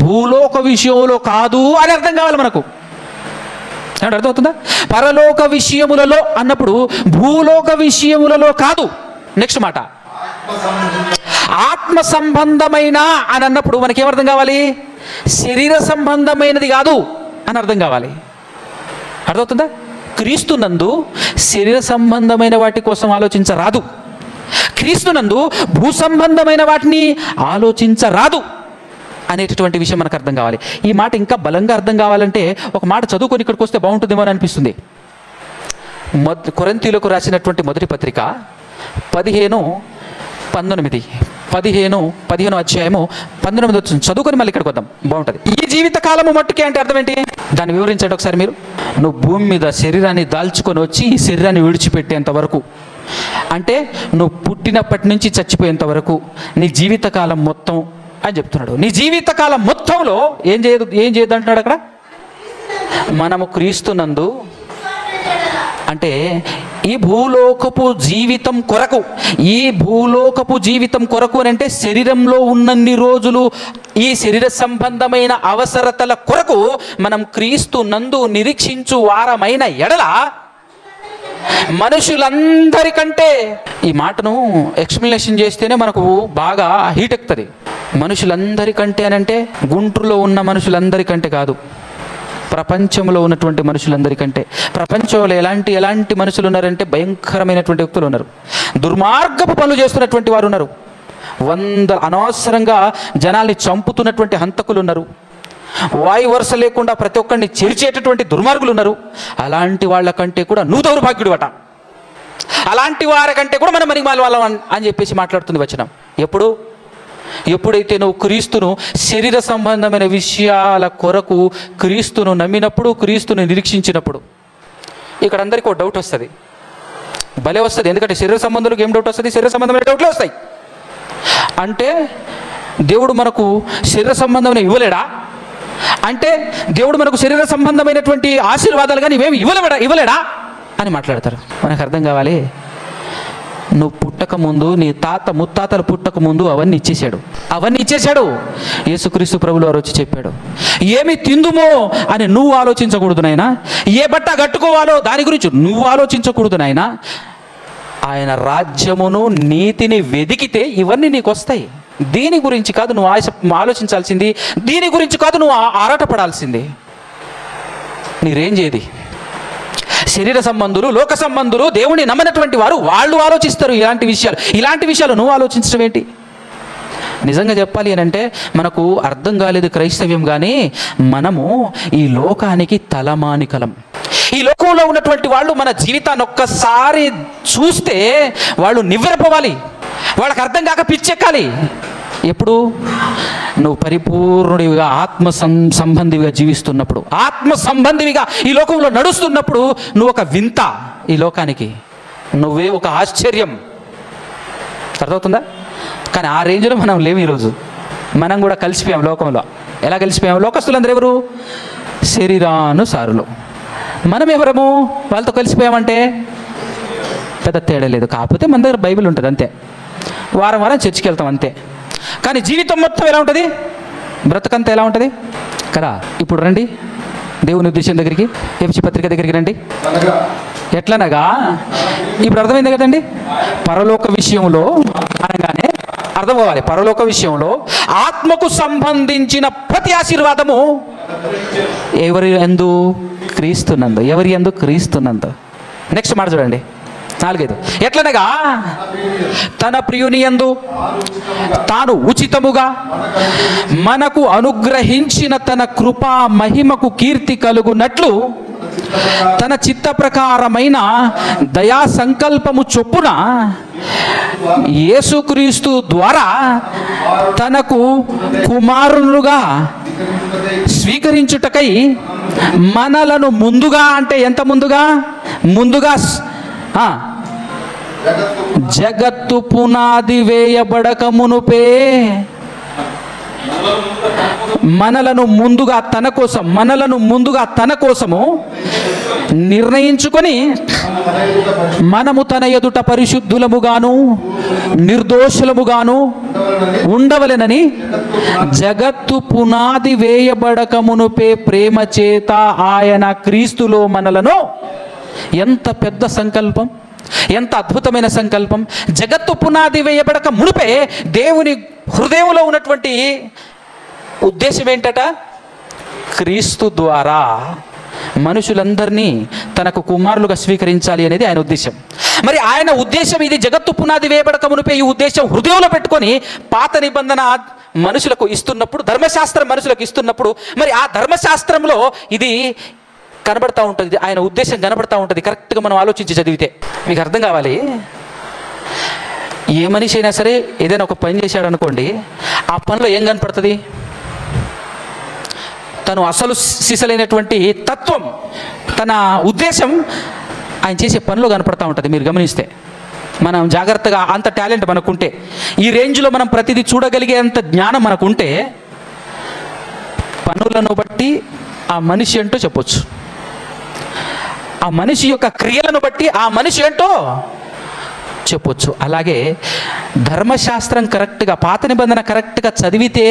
భూలోక విషయంలో కాదు అని అర్థం కావాలి మనకు. అర్థమవుతుందా? పరలోక విషయములలో అన్నప్పుడు భూలోక విషయములలో కాదు. నెక్స్ట్ మాట, ఆత్మ సంబంధమైన అని అన్నప్పుడు మనకేమర్థం కావాలి? శరీర సంబంధమైనది కాదు అని అర్థం కావాలి. అర్థమవుతుందా? క్రీస్తునందు శరీర సంబంధమైన వాటి కోసం ఆలోచించరాదు, క్రీస్తునందు భూ సంబంధమైన వాటిని ఆలోచించరాదు అనేటటువంటి విషయం మనకు అర్థం కావాలి. ఈ మాట ఇంకా బలంగా అర్థం కావాలంటే ఒక మాట చదువుకొని ఇక్కడికి వస్తే బాగుంటుందేమో అని అనిపిస్తుంది. కొరింథీయులకు రాసినటువంటి మొదటి పత్రిక 15 అధ్యాయము 19 చదువుకొని మళ్ళీ ఇక్కడికి వద్దాం, బాగుంటుంది. ఈ జీవిత కాలము మట్టుకే అంటే అర్థం ఏంటి? దాన్ని వివరించండి ఒకసారి మీరు. నువ్వు భూమి మీద శరీరాన్ని దాల్చుకొని వచ్చి ఈ శరీరాన్ని విడిచిపెట్టేంత వరకు, అంటే నువ్వు పుట్టినప్పటి నుంచి చచ్చిపోయేంత వరకు నీ జీవితకాలం మొత్తం అని చెప్తున్నాడు. నీ జీవితకాలం మొత్తంలో ఏం చేయదు అంటున్నాడు అక్కడ. మనము క్రీస్తునందు, అంటే ఈ భూలోకపు జీవితం కొరకు అని అంటే శరీరంలో ఉన్నన్ని రోజులు ఈ శరీర సంబంధమైన అవసరతల కొరకు మనం క్రీస్తునందు నిరీక్షించు వారమైన ఎడల మనుషులందరికంటే, ఈ మాటను ఎక్స్ప్లెనేషన్ చేస్తేనే మనకు బాగా హీట్ ఎక్కుతుంది. మనుషులందరికంటే అని అంటే గుంటూరులో ఉన్న మనుషులందరికంటే కాదు, ప్రపంచంలో ఉన్నటువంటి మనుషులందరికంటే. ప్రపంచంలో ఎలాంటి మనుషులు ఉన్నారంటే భయంకరమైనటువంటి వ్యక్తులు ఉన్నారు, దుర్మార్గపు పనులు చేస్తున్నటువంటి వారు ఉన్నారు, అనవసరంగా జనాల్ని చంపుతున్నటువంటి హంతకులు ఉన్నారు, వాయు వరుస లేకుండా ప్రతి ఒక్కరిని చెరిచేటటువంటి దుర్మార్గులు ఉన్నారు. అలాంటి వాళ్ళకంటే కూడా నువ్వు దౌర్భాగ్యుడు అట, అలాంటి వారికంటే కూడా మనం మరిమాలి వాళ్ళం అని చెప్పేసి మాట్లాడుతుంది వచనం. ఎప్పుడైతే నువ్వు క్రీస్తును శరీర సంబంధమైన విషయాల కొరకు క్రీస్తును నమ్మినప్పుడు, క్రీస్తును నిరీక్షించినప్పుడు, ఇక్కడ అందరికీ ఒక డౌట్ వస్తుంది, భలే వస్తుంది. ఎందుకంటే శరీర సంబంధులకు ఏం డౌట్ వస్తుంది? శరీర సంబంధమైన డౌట్లు వస్తాయి. అంటే దేవుడు మనకు శరీర సంబంధమైన ఇవ్వలేడా? అంటే దేవుడు మనకు శరీర సంబంధమైనటువంటి ఆశీర్వాదాలు కానీ ఇవేమి ఇవ్వలేడా అని మాట్లాడతారు. మనకు అర్థం కావాలి, నువ్వు పుట్టక ముందు, నీ ముత్తాతలు పుట్టక ముందు అవన్నీ ఇచ్చేశాడు. యేసుక్రీస్తు ప్రభులు వారు వచ్చి చెప్పాడు, ఏమి తిందుమో అని నువ్వు ఆలోచించకూడదు నాయనా, ఏ బట్ట కట్టుకోవాలో దాని గురించి నువ్వు ఆలోచించకూడదు నాయనా. ఆయన రాజ్యమును నీతిని వెదికితే ఇవన్నీ నీకు వస్తాయి. దీని గురించి కాదు నువ్వు ఆలోచించాల్సింది, దీని గురించి కాదు నువ్వు ఆరాటపడాల్సింది. నీ రేంజ్ ఏది? శరీర సంబంధులు, లోక సంబంధులు, దేవుని నమ్మనటువంటి వారు వాళ్ళు ఆలోచిస్తారు ఇలాంటి విషయాలు నువ్వు ఆలోచించడం ఏంటి? నిజంగా చెప్పాలి అని అంటే మనకు అర్థం కాలేదు క్రైస్తవ్యం, కానీ మనము ఈ లోకానికి తలమానికలం. ఈ లోకంలో ఉన్నటువంటి వాళ్ళు మన జీవితాన్ని ఒక్కసారి చూస్తే వాళ్ళు నివ్వెరపోవాలి, వాళ్ళకి అర్థం కాక పిచ్చెక్కాలి. ఎప్పుడు నువ్వు పరిపూర్ణుడివిగా సంబంధివిగా జీవిస్తున్నప్పుడు, ఆత్మ సంబంధివిగా ఈ లోకంలో నడుస్తున్నప్పుడు నువ్వు ఒక వింత ఈ లోకానికి, నువ్వే ఒక ఆశ్చర్యం. అర్థమవుతుందా? కానీ ఆ రేంజ్లో మనం లేవు ఈరోజు. మనం కూడా కలిసిపోయాం లోకంలో. ఎలా కలిసిపోయాం? లోకస్తులందరూ ఎవరు? శరీరానుసారులు. మనం ఎవరము? వాళ్ళతో కలిసిపోయామంటే పెద్ద తేడా లేదు. కాకపోతే మన దగ్గర బైబిల్ ఉంటుంది అంతే, వారం వారం చర్చికి వెళ్తాం అంతే. కానీ జీవితం మొత్తం ఎలా ఉంటుంది? బ్రతకంతా ఎలా ఉంటుంది కదా? ఇప్పుడు రండి దేవుని ఉద్దేశం దగ్గరికి, ఎఫెసీ పత్రిక దగ్గరికి రండి. ఎట్లనగా ఇప్పుడు అర్థమైంది కదండి, పరలోక విషయంలో అనగానే అర్థం అవ్వాలి. పరలోక విషయంలో ఆత్మకు సంబంధించిన ప్రతి ఆశీర్వాదము ఎవరి యందు? క్రీస్తునందు. ఎవరి యందు? క్రీస్తునందు. నెక్స్ట్ మాట చూడండి, 4-5. ఎట్లనగా తన ప్రియుని యందు తాను ఉచితముగా మనకు అనుగ్రహించిన తన కృపా మహిమకు కీర్తి కలుగునట్లు తన చిత్త ప్రకారమైన దయా సంకల్పము చొప్పున యేసుక్రీస్తు ద్వారా తనకు కుమారులుగా స్వీకరించుటకై మనలను ముందుగా, అంటే ఎంత ముందుగా? ముందుగా జగత్తు పునాది వేయబడక మునుపే మనలను ముందుగా తన కోసము నిర్ణయించుకొని మనము తన ఎదుట పరిశుద్ధులముగాను నిర్దోషులముగాను ఉండవలెనని జగత్తు పునాది వేయబడక మునుపే ప్రేమ చేత ఆయన క్రీస్తులో మనలను. ఎంత పెద్ద సంకల్పం, ఎంత అద్భుతమైన సంకల్పం! జగత్తు పునాది వేయబడక మునుపే దేవుని హృదయంలో ఉన్నటువంటి ఉద్దేశం ఏంటట? క్రీస్తు ద్వారా మనుషులందరినీ తనకు కుమారులుగా స్వీకరించాలి అనేది ఆయన ఉద్దేశం. మరి ఆయన ఉద్దేశం ఇది. జగత్తు పునాది వేయబడక మునుపే ఈ ఉద్దేశం హృదయంలో పెట్టుకొని పాత నిబంధన మనుషులకు ఇస్తున్నప్పుడు, ధర్మశాస్త్రం మనుషులకు ఇస్తున్నప్పుడు, మరి ఆ ధర్మశాస్త్రంలో ఇది కనబడతా ఉంటుంది, ఆయన ఉద్దేశం కనబడతా ఉంటుంది. కరెక్ట్గా మనం ఆలోచించి చదివితే మీకు అర్థం కావాలి. ఏ మనిషి అయినా సరే ఏదైనా ఒక పని చేశాడు అనుకోండి, ఆ పనిలో ఏం కనపడుతుంది? తను అసలు సిసలైనటువంటి తత్వం, తన ఉద్దేశం ఆయన చేసే పనిలో కనపడతా ఉంటుంది. మీరు గమనిస్తే మనం జాగ్రత్తగా, అంత టాలెంట్ మనకుంటే, ఈ రేంజ్లో మనం ప్రతిదీ చూడగలిగే అంత జ్ఞానం మనకుంటే, పనులను బట్టి ఆ మనిషి ఏంటో చెప్పొచ్చు. ఆ మనిషి యొక్క క్రియలను బట్టి ఆ మనిషి ఏంటో చెప్పొచ్చు. అలాగే ధర్మశాస్త్రం కరెక్ట్గా, పాత నిబంధన కరెక్ట్గా చదివితే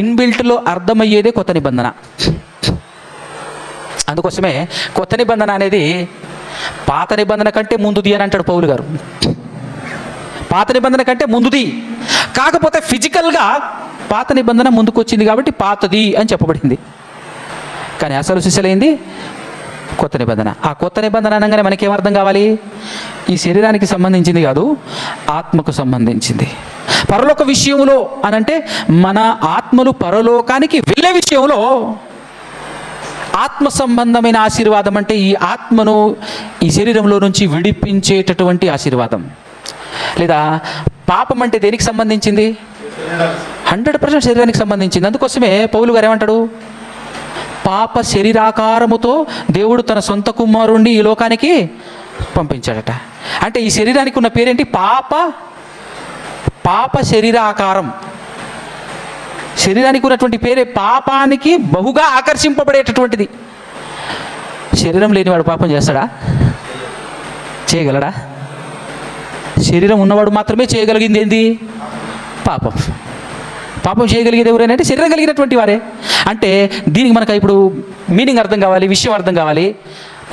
ఇన్బిల్ట్లో అర్థమయ్యేదే కొత్త నిబంధన. అందుకోసమే కొత్త నిబంధన అనేది పాత నిబంధన కంటే ముందుది అని అంటాడు పౌలు గారు. పాత నిబంధన కంటే ముందుది, కాకపోతే ఫిజికల్గా పాత నిబంధన ముందుకు వచ్చింది కాబట్టి పాతది అని చెప్పబడింది. కానీ అసలు సిసలైంది కొత్త నిబంధన. ఆ కొత్త నిబంధన అనగానే మనకేమర్థం కావాలి? ఈ శరీరానికి సంబంధించింది కాదు, ఆత్మకు సంబంధించింది. పరలోక విషయంలో అనంటే మన ఆత్మలు పరలోకానికి వెళ్ళే విషయంలో ఆత్మ సంబంధమైన ఆశీర్వాదం, అంటే ఈ ఆత్మను ఈ శరీరంలో నుంచి విడిపించేటటువంటి ఆశీర్వాదం. లేదా పాపం అంటే దేనికి సంబంధించింది? 100% శరీరానికి సంబంధించింది. అందుకోసమే పౌలు గారు ఏమంటాడు? పాప శరీరాకారముతో దేవుడు తన సొంత కుమారుణ్ణి ఈ లోకానికి పంపించాడట. అంటే ఈ శరీరానికి ఉన్న పేరేంటి? పాప శరీరాకారం. శరీరానికి ఉన్నటువంటి పేరే పాపానికి బహుగా ఆకర్షింపబడేటటువంటిది. శరీరం లేనివాడు పాపం చేస్తాడా? చేయగలడా? శరీరం ఉన్నవాడు మాత్రమే చేయగలిగింది ఏంది? పాపం. పాపం చేయగలిగేది ఎవరైనా అంటే శరీరం కలిగినటువంటి వారే. అంటే దీనికి మనకు ఇప్పుడు మీనింగ్ అర్థం కావాలి, విషయం అర్థం కావాలి.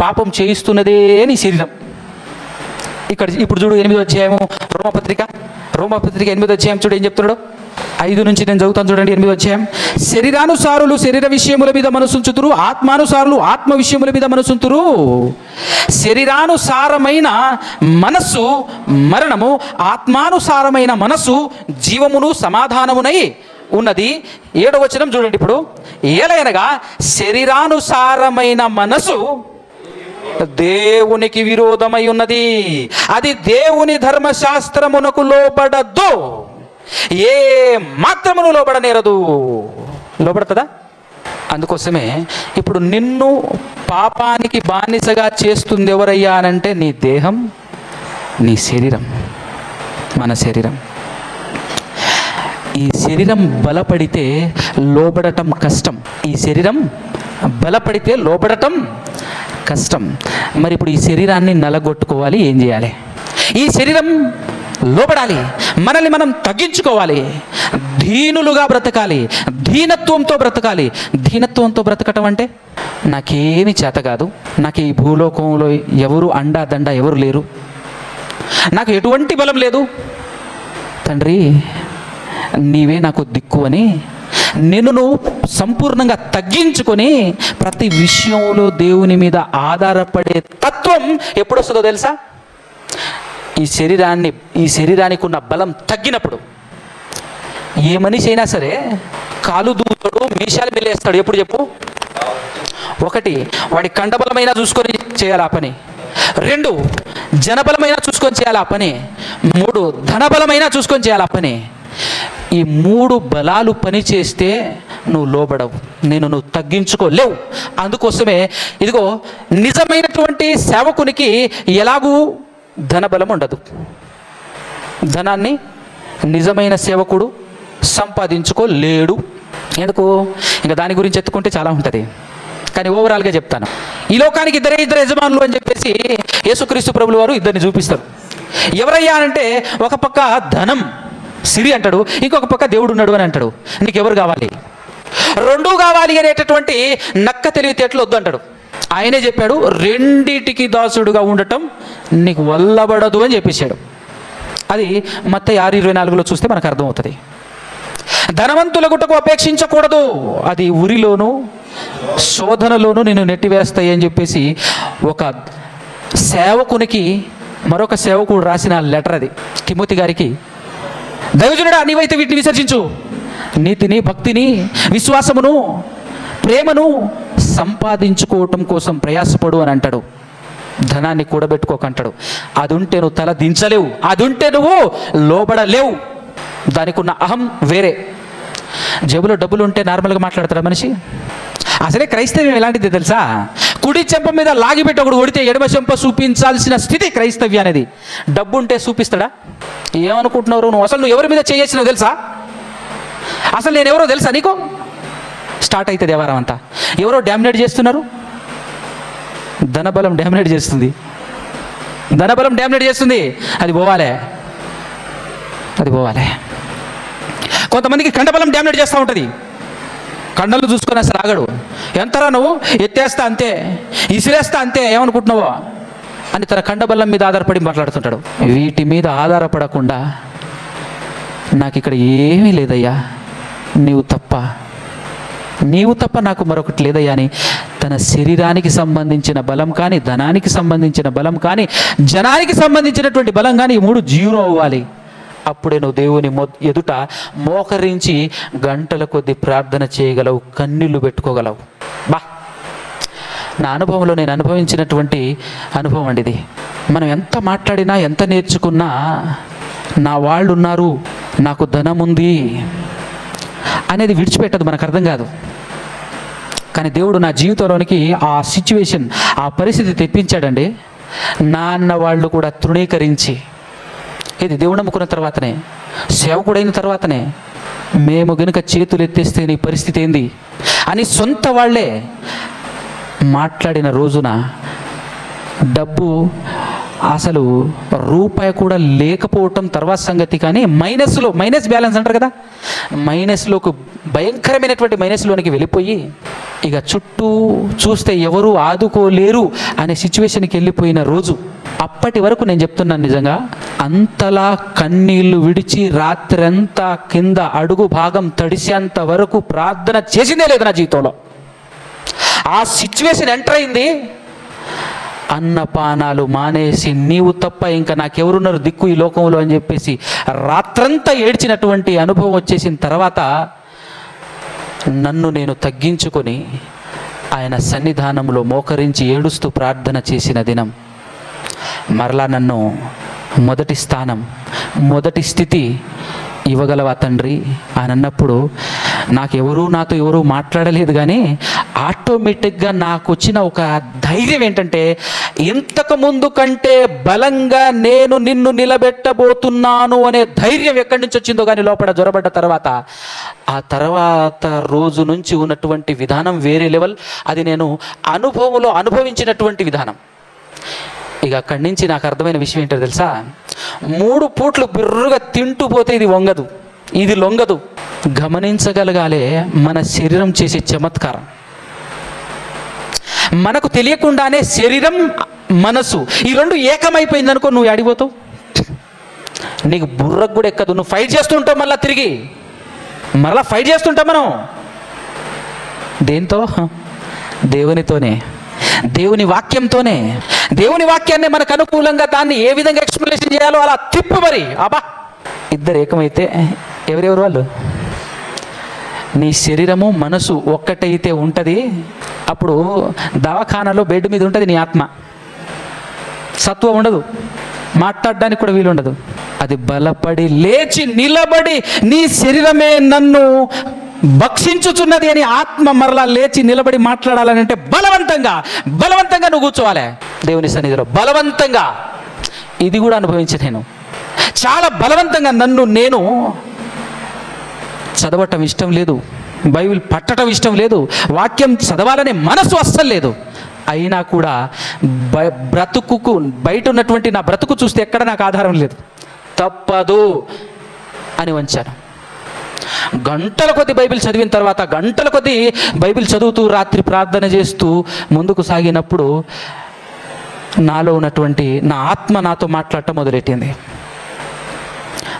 పాపం చేయిస్తున్నదే నీ శరీరం. ఇక్కడ ఇప్పుడు చూడు 8వ అధ్యాయము రోమపత్రిక 8వ అధ్యాయం చూడు ఏం చెప్తున్నాడు? 5 నుంచి నేను చదువుతాను చూడండి. 8వ అధ్యాయం. శరీరానుసారులు శరీర విషయముల మీద మనసుంచుతురు, ఆత్మానుసారులు ఆత్మ విషయముల మీద మనసుంతురు. శరీరానుసారమైన మనస్సు మరణము, ఆత్మానుసారమైన మనస్సు జీవమును సమాధానమునై ఉన్నది. 7వ వచనం చూడండి ఇప్పుడు. ఏలయనగా శరీరానుసారమైన మనసు దేవునికి విరోధమై ఉన్నది. అది దేవుని ధర్మశాస్త్రమునకు లోబడదు, ఏ మాత్రమును లోబడనేరదు. లోబడుతుందా? అందుకోసమే ఇప్పుడు నిన్ను పాపానికి బానిసగా చేస్తుంది ఎవరయ్యా అనంటే నీ దేహం, నీ శరీరం, మన శరీరం. ఈ శరీరం బలపడితే లోబడటం కష్టం. ఈ శరీరం బలపడితే లోబడటం కష్టం. మరి ఇప్పుడు ఈ శరీరాన్ని నలగొట్టుకోవాలి, ఏం చేయాలి? ఈ శరీరం లోబడాలి, మనల్ని మనం తగ్గించుకోవాలి, దీనులుగా బ్రతకాలి, దీనత్వంతో బ్రతకాలి. దీనత్వంతో బ్రతకటం అంటే నాకేమి చేత కాదు, నాకు ఈ భూలోకంలో ఎవరు అండా దండ ఎవరు లేరు, నాకు ఎటువంటి బలం లేదు, తండ్రి నీవే నాకు దిక్కు అని నిన్ను నువ్వు సంపూర్ణంగా తగ్గించుకొని ప్రతి విషయంలో దేవుని మీద ఆధారపడే తత్వం ఎప్పుడు వస్తుందో తెలుసా? ఈ శరీరానికి ఉన్న బలం తగ్గినప్పుడు. ఏ మనిషి అయినా సరే కాలు దూతాడు, మీసాలు మెల్లేస్తాడు. ఎప్పుడు చెప్పు? ఒకటి, వాడి కండబలమైనా చూసుకొని చేయాలి ఆ పని. 2, జనబలమైనా చూసుకొని చేయాలి ఆ పని. 3, ధనబలమైనా చూసుకొని చేయాలి ఆ పని. ఈ 3 బలాలు పని చేస్తే నువ్వు లోబడవు, నువ్వు తగ్గించుకోలేవు. అందుకోసమే ఇదిగో నిజమైనటువంటి సేవకునికి ఎలాగూ ధనబలం ఉండదు. ధనాన్ని నిజమైన సేవకుడు సంపాదించుకోలేడు. ఎందుకు? ఇంకా దాని గురించి ఎత్తుకుంటే చాలా ఉంటుంది, కానీ ఓవరాల్గా చెప్తాను. ఈ లోకానికి ఇద్దరు యజమానులు అని చెప్పేసి యేసుక్రీస్తు ప్రభుల వారు ఇద్దరిని చూపిస్తారు. ఎవరయ్యా అంటే ఒక పక్క ధనం సిరి అంటాడు, ఇంకొక పక్క దేవుడు ఉన్నాడు అని అంటాడు. నీకు ఎవరు కావాలి? 2 కావాలి అనేటటువంటి నక్క తెలివితేటలు వద్దు అంటాడు. ఆయనే చెప్పాడు, రెండిటికి దాసుడుగా ఉండటం నీకు వల్లబడదు అని చెప్పేశాడు. అది మత్తయి 6:24లో చూస్తే మనకు అర్థమవుతుంది. ధనవంతుల గుట్టకు అపేక్షించకూడదు, అది ఉరిలోను శోధనలోను నిన్ను నెట్టివేస్తాయి అని చెప్పేసి ఒక సేవకునికి మరొక సేవకుడు రాసిన లెటర్ అది. తిమోతి గారికి, దైవజనుడా నీవైతే వీటిని విసర్జించు, నీతిని, భక్తిని, విశ్వాసమును, ప్రేమను సంపాదించుకోవటం కోసం ప్రయాసపడు అని అంటాడు. ధనాన్ని కూడబెట్టుకోకంటాడు. అది ఉంటే నువ్వు తల దించలేవు, అది ఉంటే నువ్వు లోబడలేవు. దానికి ఉన్న అహం వేరే. జేబులో డబ్బులు ఉంటే నార్మల్గా మాట్లాడతాడా మనిషి? అసలే క్రైస్తవ్యం ఎలాంటిది తెలుసా? కుడి చెంప మీద లాగిపెట్టి ఒకడు కొడితే ఎడమ చెంప చూపించాల్సిన స్థితి క్రైస్తవ్యం అనేది. డబ్బు ఉంటే చూపిస్తాడా? ఏమనుకుంటున్నారు నువ్వు? అసలు నువ్వు ఎవరి మీద చేసినావు తెలుసా? అసలు నేను ఎవరో తెలుసా నీకు? స్టార్ట్ అవుతుంది వ్యవహారం అంతా. ఎవరో డామినేట్ చేస్తున్నారు, ధనబలం డామినేట్ చేస్తుంది, ధనబలం డామినేట్ చేస్తుంది. అది పోవాలి. కొంతమందికి కండబలం డామినేట్ చేస్తూ ఉంటుంది. కండలు చూసుకొని అసలు ఆగడు. ఎంతరా నువ్వు, ఎత్తేస్తా అంతే, ఇసిరేస్తా అంతే, ఏమనుకుంటున్నావో అని తన కండబలం మీద ఆధారపడి మాట్లాడుతుంటాడు. వీటి మీద ఆధారపడకుండా నాకు ఇక్కడ ఏమీ లేదయ్యా, నీవు తప్ప నాకు మరొకటి లేదయ్యా అని తన శరీరానికి సంబంధించిన బలం కానీ, ధనానికి సంబంధించిన బలం కానీ, జనానికి సంబంధించినటువంటి బలం కానీ, ఈ 3 జీరో అవ్వాలి. అప్పుడే నువ్వు దేవుని ఎదుట మోకరించి గంటల కొద్ది ప్రార్థన చేయగలవు, కన్నీళ్లు పెట్టుకోగలవు. నా అనుభవంలో నేను అనుభవించినటువంటి అనుభవం అండి ఇది. మనం ఎంత మాట్లాడినా, ఎంత నేర్చుకున్నా, నా వాళ్ళు ఉన్నారు, నాకు ధనం ఉంది అనేది విడిచిపెట్టదు, మనకు అర్థం కాదు. కానీ దేవుడు నా జీవితంలోనికి ఆ సిచ్యువేషన్, ఆ పరిస్థితి తెప్పించాడండి. నాన్న వాళ్ళు కూడా తృణీకరించి, ఇది దేవుడు నమ్ముకున్న తర్వాతనే, సేవకుడైన తర్వాతనే, మేము గనుక చేతులు ఎత్తేస్తే నీ పరిస్థితి ఏంది అని సొంత వాళ్ళే మాట్లాడిన రోజున డబ్బు అసలు రూపాయి కూడా లేకపోవటం తర్వాత సంగతి. కానీ మైనస్ బ్యాలెన్స్ అంటారు కదా, మైనస్లోకి, భయంకరమైనటువంటి మైనస్లోనికి వెళ్ళిపోయి ఇక చుట్టూ చూస్తే ఎవరు ఆదుకోలేరు అనే సిచ్యువేషన్కి వెళ్ళిపోయిన రోజు. అప్పటి వరకు నేను చెప్తున్నాను నిజంగా, అంతలా కన్నీళ్లు విడిచి రాత్రంతా కింద అడుగు భాగం తడిసేంత వరకు ప్రార్థన చేసిందే లేదు నా జీవితంలో. ఆ సిచ్యువేషన్ ఎంటర్ అయింది, అన్నపానాలు మానేసి నీవు తప్ప ఇంకా నాకెవరున్నారు దిక్కు ఈ లోకంలో అని చెప్పేసి రాత్రంతా ఏడ్చినటువంటి అనుభవం వచ్చేసిన తర్వాత నన్ను నేను తగ్గించుకొని ఆయన సన్నిధానంలో మోకరించి ఏడుస్తూ ప్రార్థన చేసిన దినం. మరలా నన్ను మొదటి స్థానం, మొదటి స్థితి ఇవ్వగలవా తండ్రి అని అన్నప్పుడు నాతో ఎవరూ మాట్లాడలేదు, కానీ ఆటోమేటిక్గా నాకు వచ్చిన ఒక ధైర్యం ఏంటంటే, ఇంతకు ముందు కంటే బలంగా నేను నిన్ను నిలబెట్టబోతున్నాను అనే ధైర్యం ఎక్కడి నుంచి వచ్చిందో కానీ లోపల జ్వరబడ్డ తర్వాత, ఆ తర్వాత రోజు నుంచి ఉన్నటువంటి విధానం వేరే లెవెల్. అది నేను అనుభవంలో అనుభవించినటువంటి విధానం. ఇక అక్కడి నుంచి నాకు అర్థమైన విషయం ఏంటో తెలుసా, 3 పూట్లు బిర్రుగా తింటూ పోతే ఇది వంగదు, ఇది లొంగదు. గమనించగలగాలే మన శరీరం చేసే చమత్కారం. మనకు తెలియకుండానే శరీరం, మనసు ఈ రెండు ఏకమైపోయిందనుకో, నువ్వు అడిగిపోతావు, నీకు బుర్రకు కూడా ఎక్కదు. నువ్వు ఫైట్ చేస్తూ ఉంటావు, మళ్ళీ ఫైట్ చేస్తుంటాం మనం. దేంతో? దేవునితోనే, దేవుని వాక్యంతోనే. దేవుని వాక్యాన్ని మనకు అనుకూలంగా దాన్ని ఏ విధంగా ఎక్స్ప్లెనేషన్ చేయాలో అలా తిప్పు. మరి అబ్బా, ఇద్దరు ఏకమైతే ఎవరెవరు వాళ్ళు? నీ శరీరము మనసు ఒక్కటైతే ఉంటుంది. అప్పుడు దవాఖానాలో బెడ్ మీద ఉంటుంది నీ ఆత్మ, సత్వం ఉండదు, మాట్లాడడానికి కూడా వీలు ఉండదు. అది బలపడి లేచి నిలబడి నీ శరీరమే నన్ను భక్షించుచున్నది అని ఆత్మ మరలా లేచి నిలబడి మాట్లాడాలని అంటే బలవంతంగా నువ్వు కూర్చోవాలి దేవుని సన్నిధిలో. బలవంతంగా. ఇది కూడా అనుభవించి నేను చాలా బలవంతంగా నేను చదవటం ఇష్టం లేదు, బైబిల్ పట్టడం ఇష్టం లేదు, వాక్యం చదవాలనే మనసు అస్సలు లేదు. అయినా కూడా బ్రతుకుకు బయట ఉన్నటువంటి నా బ్రతుకు చూస్తే ఎక్కడ నాకు ఆధారం లేదు, తప్పదు అని వంచాను. గంటల కొద్ది బైబిల్ చదివిన తర్వాత, గంటల కొద్ది బైబిల్ చదువుతూ రాత్రి ప్రార్థన చేస్తూ ముందుకు సాగినప్పుడు నాలో ఉన్నటువంటి నా ఆత్మ నాతో మాట్లాడటం మొదలెట్టింది.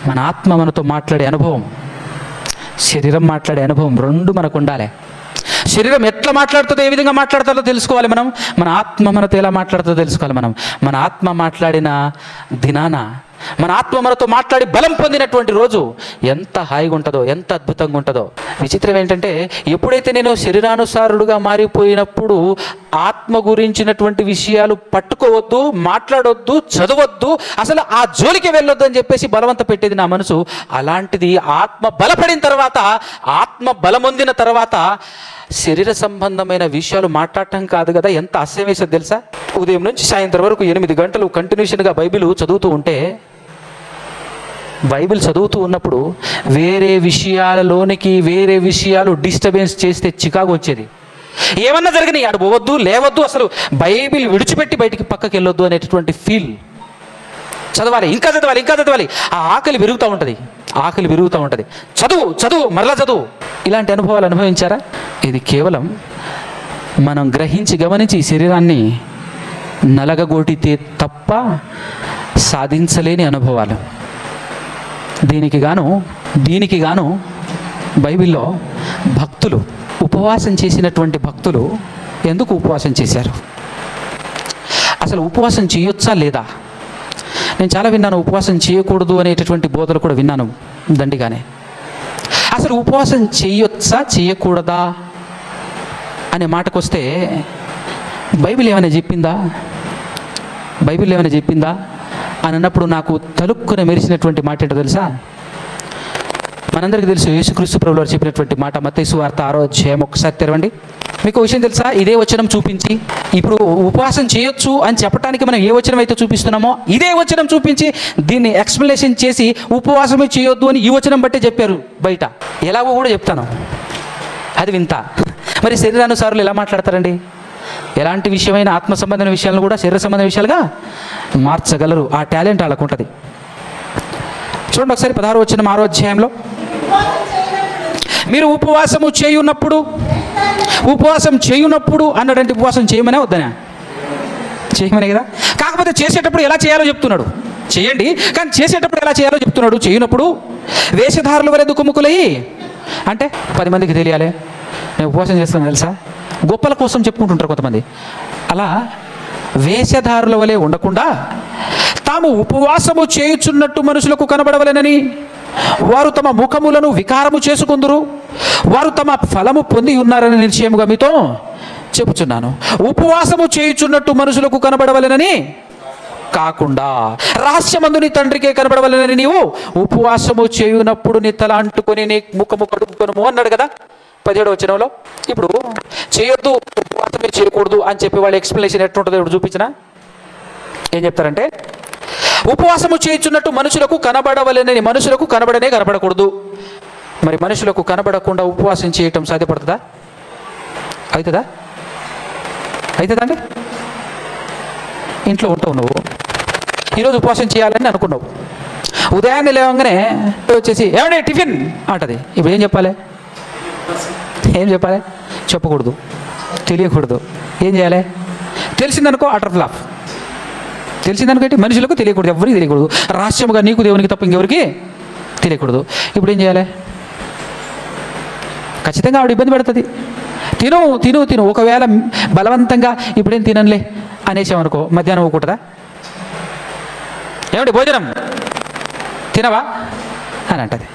మన ఆత్మ మనతో మాట్లాడే అనుభవం, శరీరం మాట్లాడే అనుభవం రెండు మనకు ఉండాలి. శరీరం ఎట్లా మాట్లాడుతుందో, ఏ విధంగా మాట్లాడుతుందో తెలుసుకోవాలి మనం. మన ఆత్మ మనతో ఎలా మాట్లాడుతుందో తెలుసుకోవాలి మనం. మన ఆత్మ మాట్లాడిన దినాన, మన ఆత్మ మనతో మాట్లాడి బలం పొందినటువంటి రోజు ఎంత హాయిగా ఉంటుందో, ఎంత అద్భుతంగా ఉంటుందో. విచిత్రం ఏంటంటే, ఎప్పుడైతే నేను శరీరానుసారుడుగా మారిపోయినప్పుడు ఆత్మ గురించినటువంటి విషయాలు పట్టుకోవద్దు, మాట్లాడొద్దు, చదవద్దు, అసలు ఆ జోలికి వెళ్ళొద్దు అని చెప్పేసి బలవంత పెట్టేది నా మనసు. అలాంటిది ఆత్మ బలపడిన తర్వాత, ఆత్మ బలమొందిన తర్వాత శరీర సంబంధమైన విషయాలు మాట్లాడటం కాదు కదా, ఎంత అసహ్యం వేసేది తెలుసా? ఉదయం నుంచి సాయంత్రం వరకు 8 గంటలు కంటిన్యూషన్గా బైబిల్ చదువుతూ ఉంటే, బైబిల్ చదువుతూ ఉన్నప్పుడు వేరే విషయాలు డిస్టర్బెన్స్ చేస్తే చికాకు వచ్చేది. ఏమన్నా జరిగినాయి, ఆడు పోవద్దు, లేవద్దు, అసలు బైబిల్ విడిచిపెట్టి బయటికి పక్కకి వెళ్ళొద్దు అనేటటువంటి ఫీల్. చదవాలి, ఇంకా చదవాలి. ఆ ఆకలి పెరుగుతూ ఉంటుంది. చదువు, మరలా చదువు. ఇలాంటి అనుభవాలు అనుభవించారా? ఇది కేవలం మనం గమనించి శరీరాన్ని నలగగొట్టితే తప్ప సాధించలేని అనుభవాలు. దీనికి గాను బైబిల్లో భక్తులు, ఉపవాసం చేసినటువంటి భక్తులు ఎందుకు ఉపవాసం చేశారు? అసలు ఉపవాసం చేయొచ్చా లేదా? నేను చాలా విన్నాను, ఉపవాసం చేయకూడదు అనేటటువంటి బోధలు కూడా విన్నాను దండిగానే. అసలు ఉపవాసం చేయొచ్చా చేయకూడదా అనే మాటకు వస్తే బైబిల్ ఏమైనా చెప్పిందా అని అన్నప్పుడు నాకు తలుక్కున మెరిసినటువంటి మాట ఏంటో తెలుసా? మనందరికీ తెలుసు, యేసుక్రీస్తు ప్రభువు వారు చెప్పినటువంటి మాట, మత్తయి సువార్త 6వ అధ్యాయం. ఒకసారి తెరవండి. మీకు విషయం తెలుసా? ఇదే వచనం చూపించి, ఇప్పుడు ఉపవాసం చేయొచ్చు అని చెప్పడానికి మనం ఏ వచనం అయితే చూపిస్తున్నామో ఇదే వచనం చూపించి దీన్ని ఎక్స్ప్లెనేషన్ చేసి ఉపవాసమే చేయొద్దు అని ఈ వచనం బట్టే చెప్పారు బయట. ఎలాగో కూడా చెప్తాను, అది వింత. మరి శరీరానుసారులు ఎలా మాట్లాడతారండి? ఎలాంటి విషయమైన ఆత్మ సంబంధమైన విషయాలను కూడా శరీర సంబంధమైన విషయాలుగా మార్చగలరు. ఆ టాలెంట్ వాళ్ళకు ఉంటుంది. చూడండి ఒకసారి 16వ వచనం 6వ అధ్యాయంలో, మీరు ఉపవాసం చేయునప్పుడు అన్నాడంటే ఉపవాసం చేయమనే వద్దనే? చేయమనే కదా. కాకపోతే చేసేటప్పుడు ఎలా చేయాలో చెప్తున్నాడు. చేయండి, కానీ చేసేటప్పుడు ఎలా చేయాలో చెప్తున్నాడు. చేయునప్పుడు వేషధారుల వలె దుఃఖముఖులయ్యి, అంటే 10 మందికి తెలియాలి నేను ఉపవాసం చేస్తాను తెలుసా, గొప్పల కోసం చెప్పుకుంటుంటారు కొంతమంది. అలా వేషధారుల వలె ఉండకుండా తాము ఉపవాసము చేయుచున్నట్టు మనుషులకు కనబడవలెనని వారు తమ ముఖములను వికారము చేసుకుందురు, వారు తమ ఫలము పొంది ఉన్నారని నిశ్చయముగా మీతో చెప్పుచున్నాను, ఉపవాసము చేయుచున్నట్టు మనుషులకు కనబడవలెనని కాకుండా రహస్యమందు నీ తండ్రికే కనబడవలెనని నీవు ఉపవాసము చేయునప్పుడు నీ తల అంటుకొని నీ ముఖము కడుక్కొనుము అన్నాడు కదా 17వ వచనంలో. ఇప్పుడు చేయొద్దు, ఉపవాసమే చేయకూడదు అని చెప్పి వాళ్ళ ఎక్స్ప్లెనేషన్ ఎట్లుంటుందో ఇప్పుడు చూపించిన ఏం చెప్తారంటే, ఉపవాసము చేయుచున్నట్టు మనుషులకు కనబడవలెనని, మనుషులకు కనబడనే కనబడకూడదు. మరి మనుషులకు కనబడకుండా ఉపవాసం చేయటం సాధ్యపడుతుందా? అవుతుందా? అవుతుందండి? ఇంట్లో ఉంటావు నువ్వు, ఈరోజు ఉపవాసం చేయాలని అనుకున్నావు, ఉదయాన్నే లేవగానే వచ్చేసి ఏమంటే టిఫిన్ అంటది. ఇప్పుడు ఏం చెప్పాలి? ఏం చెప్పాలి? చెప్పకూడదు, తెలియకూడదు. ఏం చేయాలి? తెలిసిందనుకో అటర్ ఫ్లాప్, తెలిసిందనుకోండి మనుషులకు తెలియకూడదు, ఎవరికి తెలియకూడదు, రహస్యముగా నీకు దేవునికి తప్ప ఇంకెవరికి తెలియకూడదు. ఇప్పుడు ఏం చేయాలి? ఖచ్చితంగా ఆవిడ ఇబ్బంది పడుతుంది. తిను తిను తిను, ఒకవేళ బలవంతంగా ఇప్పుడేం తిననులే అనేసామనుకో మధ్యాహ్నం ఊకుంటుందా? ఏమిటి భోజనం తినవా అని అంటది.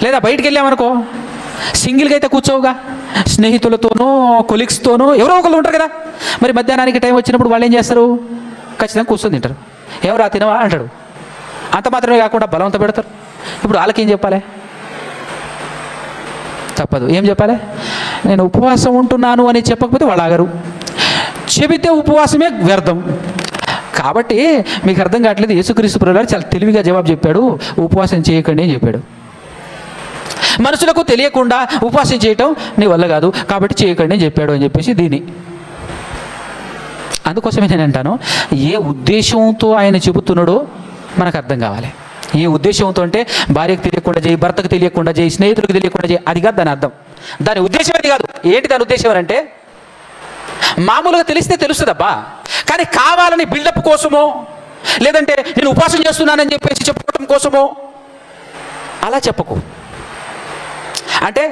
లేదా బయటికి వెళ్ళామనుకో సింగిల్గా అయితే కూర్చోవుగా, స్నేహితులతోనో కొలీగ్స్తోనో ఎవరో ఒకళ్ళు ఉంటారు కదా. మరి మధ్యాహ్నానికి టైం వచ్చినప్పుడు వాళ్ళు ఏం చేస్తారు? ఖచ్చితంగా కూర్చొని తింటారు. ఎవరా తినవా అంటాడు. అంత మాత్రమే కాకుండా బలవంత పెడతారు. ఇప్పుడు వాళ్ళకి ఏం చెప్పాలి? తప్పదు. ఏం చెప్పాలి? నేను ఉపవాసం ఉంటున్నాను అని చెప్పకపోతే వాళ్ళు ఆగరు, చెబితే ఉపవాసమే వ్యర్థం. కాబట్టి మీకు అర్థం కావట్లేదు, యేసుక్రీస్తు ప్రభువు చాలా తెలివిగా జవాబు చెప్పాడు, ఉపవాసం చేయకండి అని చెప్పాడు. మనుషులకు తెలియకుండా ఉపవాసం చేయటం నీ వల్ల కాదు కాబట్టి చేయకండి అని చెప్పాడు అని చెప్పేసి దీని అందుకోసమే నేను అంటాను, ఏ ఉద్దేశంతో ఆయన చెబుతున్నాడో మనకు అర్థం కావాలి. ఏ ఉద్దేశంతో అంటే భార్యకు తెలియకుండా చేయి, భర్తకు తెలియకుండా చేయి, స్నేహితులకు తెలియకుండా చేయి, అది కాదు దాని అర్థం. దాని ఉద్దేశం అది కాదు. ఏంటి దాని ఉద్దేశం అంటే, మామూలుగా తెలిస్తే తెలుస్తుందబ్బా, కానీ కావాలని బిల్డప్ కోసమో లేదంటే నేను ఉపవాసం చేస్తున్నానని చెప్పేసి చెప్పుకోవడం కోసమో అలా చెప్పకు. అంటే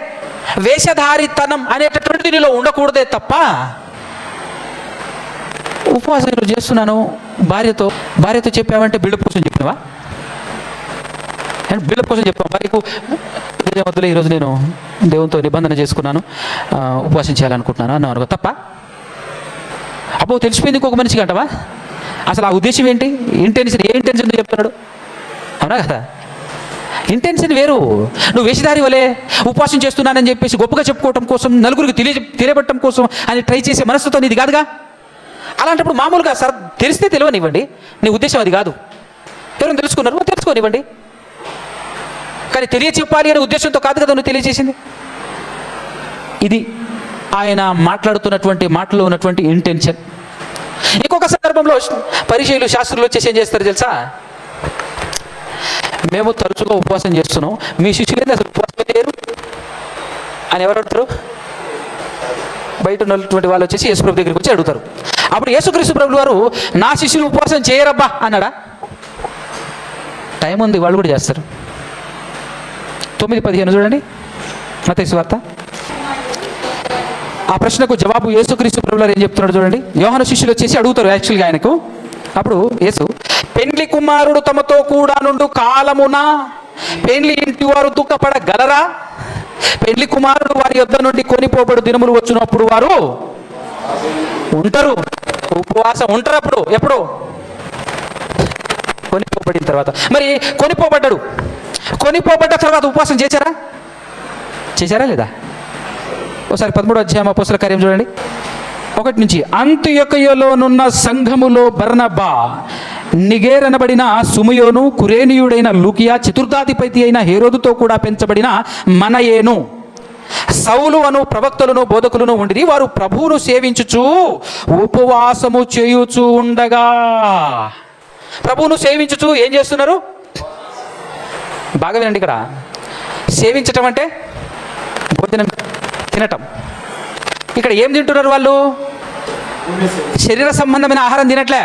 వేషధారితనం అనేటటువంటి నీలో ఉండకూడదే తప్ప, ఉపవాసం ఈరోజు చేస్తున్నాను భార్యతో చెప్పావంటే బిల్డప్ కోసం చెప్పినవా? బిల్డప్ కోసం చెప్పాను భార్యకు, వద్దులే ఈరోజు నేను దేవునితో నిబంధన చేసుకున్నాను, ఉపవాసం చేయాలనుకుంటున్నాను అన్నావు అనుకో, తప్ప? అబ్బో తెలిసిపోయింది ఇంకొక మనిషికి అంటవా? అసలు ఆ ఉద్దేశం ఏంటి? ఇంటెన్షన్, ఏ ఇంటెన్షన్ చెప్తున్నాడు? అవునా కదా? ఇంటెన్షన్ వేరు. నువ్వు వేషధారి వలే ఉపవాసం చేస్తున్నానని చెప్పేసి గొప్పగా చెప్పుకోవటం కోసం, నలుగురికి తెలియబట్టడం కోసం అని ట్రై చేసే మనసుతో నీది కాదుగా. అలాంటప్పుడు మామూలుగా సార్ తెలిస్తే తెలియనివ్వండి, నీ ఉద్దేశం అది కాదు. ఎవరైనా తెలుసుకోనివ్వండి, కానీ తెలియచెప్పాలి అనే ఉద్దేశంతో కాదు కదా నువ్వు తెలియజేసింది. ఇది ఆయన మాట్లాడుతున్నటువంటి మాటలో ఉన్నటువంటి ఇంటెన్షన్. ఇంకొక సందర్భంలో పరిచయులు, శాస్త్రులు వచ్చేసి ఏం చేస్తారు తెలుసా? మేము తరచుగా ఉపవాసం చేస్తున్నాం, మీ శిష్యులు అసలు ఉపవాసం లేరు అని ఎవరు అడుగుతారు? బయట ఉన్నటువంటి వాళ్ళు వచ్చేసి యేసుప్రభు దగ్గరికి వచ్చి అడుగుతారు. అప్పుడు యేసుక్రీస్తు ప్రభువు వారు నా శిష్యులు ఉపవాసం చేయరబ్బా అన్నాడా? టైం ఉంది, వాళ్ళు కూడా చేస్తారు. 9:15 చూడండి మత్తయి సువార్త. ఆ ప్రశ్నకు జవాబు యేసుక్రీస్తు ప్రభువు వారు ఏం చెప్తున్నాడు చూడండి. యోహాను శిష్యులు వచ్చేసి అడుగుతారు యాక్చువల్గా ఆయనకు. అప్పుడు యేసు, పెండ్లి కుమారుడు తమతో కూడా నుండు కాలమున పెండ్లి ఇంటి వారు దుఃఖపడగలరా? పెండ్లి కుమారుడు వారి యొద్ద నుండి కొనిపోబడు దినములు వచ్చినప్పుడు వారు ఉంటారు, ఉపవాసం ఉంటారు. అప్పుడు ఎప్పుడు? కొనిపోబడిన తర్వాత. మరి కొనిపోబడ్డ తర్వాత ఉపవాసం చేశారా లేదా? ఒకసారి 13వ అధ్యాయం అపోస్తలుల కార్యం చూడండి 1 నుంచి. అంతియొకయలోనున్న సంఘములో బర్నబా, నిగేర్ అనబడిన సుమయోను, కురేనీయుడైన లూకియా, చతుర్థాధిపతి అయిన హేరోదుతో కూడా పెంచబడిన మనయేను, సౌలు అను ప్రవక్తలను బోధకులను ఉండిరి. వారు ప్రభువును సేవించుచు ఉపవాసము చేయుచు ఉండగా. ప్రభువును సేవించుచు ఏం చేస్తున్నారు? బాగా వినండి, ఇక్కడ సేవించటం అంటే భోజనం తినటం. ఇక్కడ ఏం తింటున్నారు వాళ్ళు? శరీర సంబంధమైన ఆహారం తినట్లే.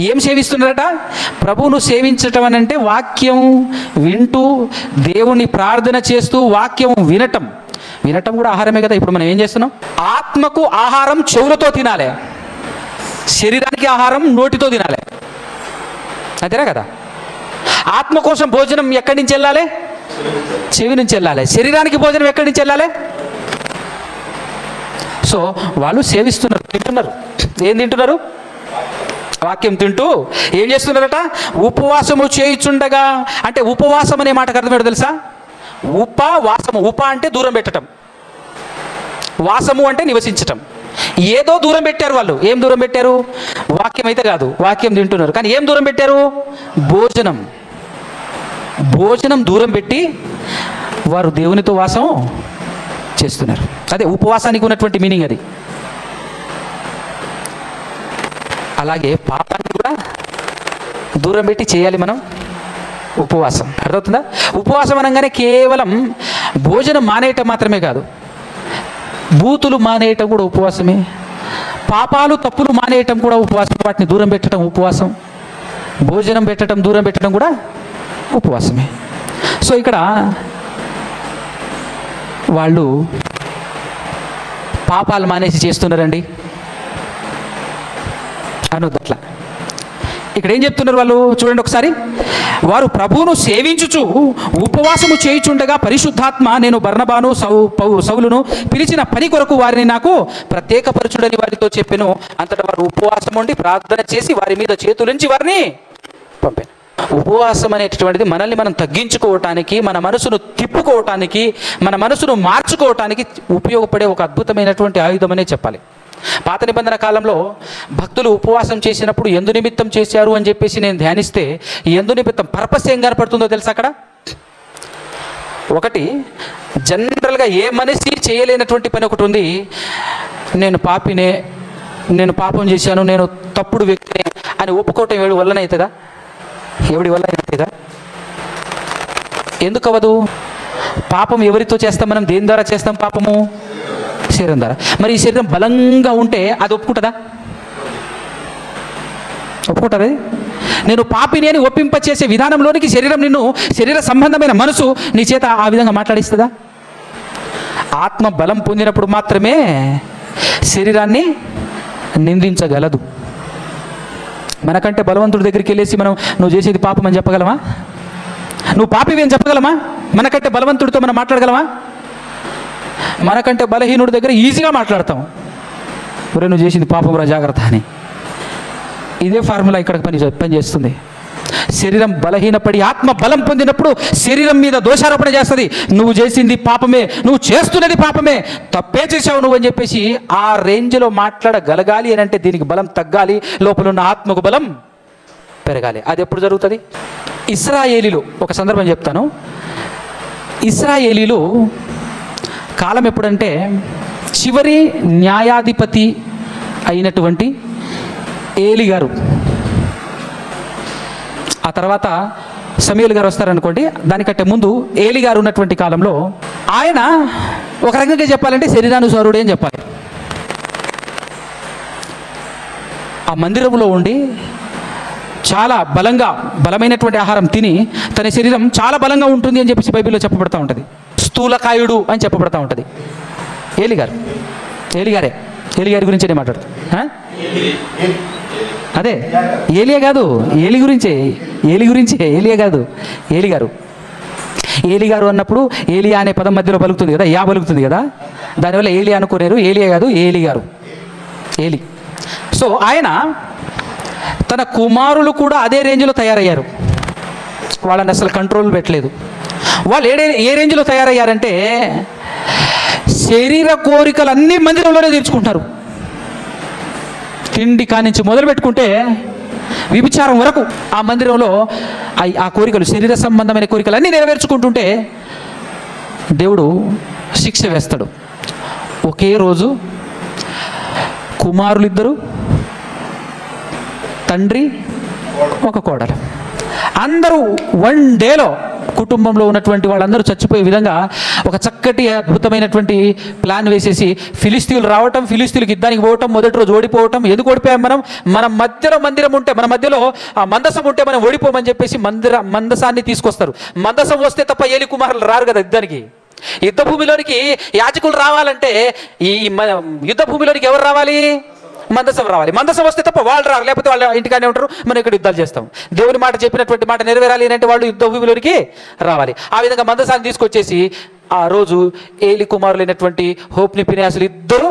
ఏం సేవిస్తున్నారట? ప్రభువును సేవించటం అని అంటే వాక్యం వింటూ, దేవుని ప్రార్థన చేస్తూ వాక్యం వినటం కూడా ఆహారమే కదా. ఇప్పుడు మనం ఏం చేస్తున్నాం? ఆత్మకు ఆహారం చెవులతో తినాలి, శరీరానికి ఆహారం నోటితో తినాలి, అంతేనా కదా? ఆత్మ కోసం భోజనం ఎక్కడి నుంచి వెళ్ళాలి? చెవి నుంచి వెళ్ళాలి. శరీరానికి భోజనం ఎక్కడి నుంచి వెళ్ళాలి? సో వాళ్ళు సేవిస్తున్నారు, తింటున్నారు. ఏం తింటున్నారు? వాక్యం తింటూ ఏం చేస్తున్నారట? ఉపవాసము చేయుచుండగా. అంటే ఉపవాసం అనే మాటకు అర్థమేంటో తెలుసా? ఉపవాసము, ఉప అంటే దూరం పెట్టడం, వాసము అంటే నివసించటం. ఏదో దూరం పెట్టారు వాళ్ళు. ఏం దూరం పెట్టారు? వాక్యం అయితే కాదు, వాక్యం తింటున్నారు, కానీ ఏం దూరం పెట్టారు? భోజనం. భోజనం దూరం పెట్టి వారు దేవునితో వాసం చేస్తున్నారు. అదే ఉపవాసానికి ఉన్నటువంటి మీనింగ్ అది. అలాగే పాపాన్ని కూడా దూరం పెట్టి చేయాలి మనం ఉపవాసం. అర్థమవుతుందా? ఉపవాసం అనగానే కేవలం భోజనం మానేయటం మాత్రమే కాదు, బూతులు మానేయటం కూడా ఉపవాసమే, పాపాలు తప్పులు మానేయటం కూడా ఉపవాసం, వాటిని దూరం పెట్టడం ఉపవాసం, భోజనం పెట్టడం దూరం పెట్టడం కూడా ఉపవాసమే. సో ఇక్కడ వాళ్ళు పాపాలు మానేసి చేస్తున్నారండి అనొద్దు అట్లా. ఇక్కడ ఏం చెప్తున్నారు వాళ్ళు చూడండి ఒకసారి. వారు ప్రభువును సేవించుచు ఉపవాసము చేయుచుండగా పరిశుద్ధాత్మ నేను బర్నబాను సౌలును పిలిచిన పని కొరకు వారిని నాకు ప్రత్యేకపరచుడని వారితో చెప్పెను. అంతటా వారు ఉపవాసం ఉండి ప్రార్థన చేసి వారి మీద చేతులుంచి వారిని పంపాను. ఉపవాసం అనేటటువంటిది మనల్ని మనం తగ్గించుకోవటానికి, మన మనసును తిప్పుకోవటానికి, మన మనసును మార్చుకోవటానికి ఉపయోగపడే ఒక అద్భుతమైనటువంటి ఆయుధం అనే చెప్పాలి. పాత నిబంధన కాలంలో భక్తులు ఉపవాసం చేసినప్పుడు ఎందు నిమిత్తం చేశారు అని చెప్పేసి నేను ధ్యానిస్తే, ఎందు నిమిత్తం పర్పస్ ఏం కనపడుతుందో తెలుసా? అక్కడ ఒకటి, జనరల్గా ఏ మనిషి చేయలేనటువంటి పని ఒకటి ఉంది. నేను పాపినే, నేను పాపం చేశాను, నేను తప్పుడు వ్యక్తినే అని ఒప్పుకోవటం ఎవడి వల్లనే అవుతుందా? ఎవడి వల్ల అవుతుందా? ఎందుకు అవ్వదు? పాపం ఎవరితో చేస్తాం మనం? దేని ద్వారా చేస్తాం పాపము? శరీరం ద్వారా. మరి ఈ శరీరం బలంగా ఉంటే అది ఒప్పుకుంటుందా? ఒప్పుకుంటుంది? నేను పాపిని అని ఒప్పింపచేసే విధానంలోనికి శరీర సంబంధమైన మనసు నీ చేత ఆ విధంగా మాట్లాడిస్తుందా? ఆత్మ బలం పొందినప్పుడు మాత్రమే శరీరాన్ని నిందించగలదు. మనకంటే బలవంతుడి దగ్గరికి వెళ్ళేసి మనం నువ్వు చేసేది పాపం అని చెప్పగలమా? నువ్వు పాపివి అని చెప్పగలమా? మనకంటే బలవంతుడితో మనం మాట్లాడగలమా? మనకంటే బలహీనుడి దగ్గర ఈజీగా మాట్లాడతాం, ఒరే నువ్వు చేసింది పాపం రా జాగ్రత్త అని. ఇదే ఫార్ములా ఇక్కడ పనిచేస్తుంది. శరీరం బలహీనపడి ఆత్మ బలం పొందినప్పుడు శరీరం మీద దోషారోపణ చేస్తుంది. నువ్వు చేసింది పాపమే, నువ్వు చేస్తున్నది పాపమే, తప్పే చేసావు నువ్వు అని చెప్పేసి ఆ రేంజ్లో మాట్లాడగలగాలి అని అంటే దీనికి బలం తగ్గాలి, లోపల ఉన్న ఆత్మకు బలం పెరగాలి. అది ఎప్పుడు జరుగుతుంది? ఇశ్రాయేలీలు, ఒక సందర్భం చెప్తాను. ఇశ్రాయేలీలు కాలం ఎప్పుడంటే చివరి న్యాయాధిపతి అయినటువంటి ఏలి గారు, ఆ తర్వాత సమూయేలు గారు వస్తారనుకోండి, దానికంటే ముందు ఏలి గారు ఉన్నటువంటి కాలంలో ఆయన ఒక రకంగా చెప్పాలంటే శరీరానుసారుడే అని చెప్పాలి. ఆ మందిరంలో ఉండి చాలా బలమైనటువంటి ఆహారం తిని తన శరీరం చాలా బలంగా ఉంటుంది అని చెప్పేసి బైబిల్లో చెప్పబడతా ఉంటుంది. స్థూలకాయుడు అని చెప్పబడతా ఉంటుంది. ఏలి గారి గురించే మాట్లాడుతా. అదే ఏలియా కాదు, ఏలి గురించే ఏలియా కాదు, ఏలి గారు అన్నప్పుడు ఏలియా అనే పదం మధ్యలో పలుకుతుంది కదా, యా పలుకుతుంది కదా, దానివల్ల ఏలియా అనుకోలేరు. ఏలియా కాదు, ఏలి గారు, ఏలి. సో ఆయన తన కుమారులు కూడా అదే రేంజ్లో తయారయ్యారు. వాళ్ళని అసలు కంట్రోల్ పెట్టలేదు. వాళ్ళు ఏ రేంజ్లో తయారయ్యారంటే శరీర కోరికలు అన్ని మందిరంలోనే తీర్చుకుంటారు. తిండి కానించి మొదలు పెట్టుకుంటే విభిచారం వరకు ఆ మందిరంలో ఆ కోరికలు, శరీర సంబంధమైన కోరికలు అన్నీ నెరవేర్చుకుంటుంటే దేవుడు శిక్ష వేస్తాడు. ఒకే రోజు కుమారులిద్దరు, తండ్రి, ఒక కోడలు, అందరూ వన్ డేలో కుటుంబంలో ఉన్నటువంటి వాళ్ళందరూ చచ్చిపోయే విధంగా ఒక చక్కటి అద్భుతమైనటువంటి ప్లాన్ వేసేసి ఫిలిస్తీన్లు రావటం, ఫిలిస్తీన్లకు యుద్ధానికి పోవటం, మొదటి రోజు ఓడిపోవటం. ఎందుకు ఓడిపోయాం? మన మధ్యలో మందిరం ఉంటే, మన మధ్యలో ఆ మందసం ఉంటే మనం ఓడిపోమని చెప్పేసి మందసాన్ని తీసుకొస్తారు. మందసం వస్తే తప్ప ఏలి కుమారులు రారు కదా యుద్ధానికి. యుద్ధ భూమిలోనికి యాజకులు రావాలంటే ఈ యుద్ధ భూమిలోనికి ఎవరు రావాలి? మందసం రావాలి. మందసం వస్తే తప్ప వాళ్ళు రారు, లేకపోతే వాళ్ళ ఇంటికానే ఉంటారు. మనం ఇక్కడ యుద్ధాలు చేస్తాం. దేవుని మాట చెప్పినటువంటి మాట నెరవేరాలి అంటే వాళ్ళు యుద్ధ భూమిలోనికి రావాలి. ఆ విధంగా మందసాన్ని తీసుకొచ్చేసి ఆ రోజు ఏలి కుమారులైనటువంటి హోప్ని, ఫినెహాసులు ఇద్దరు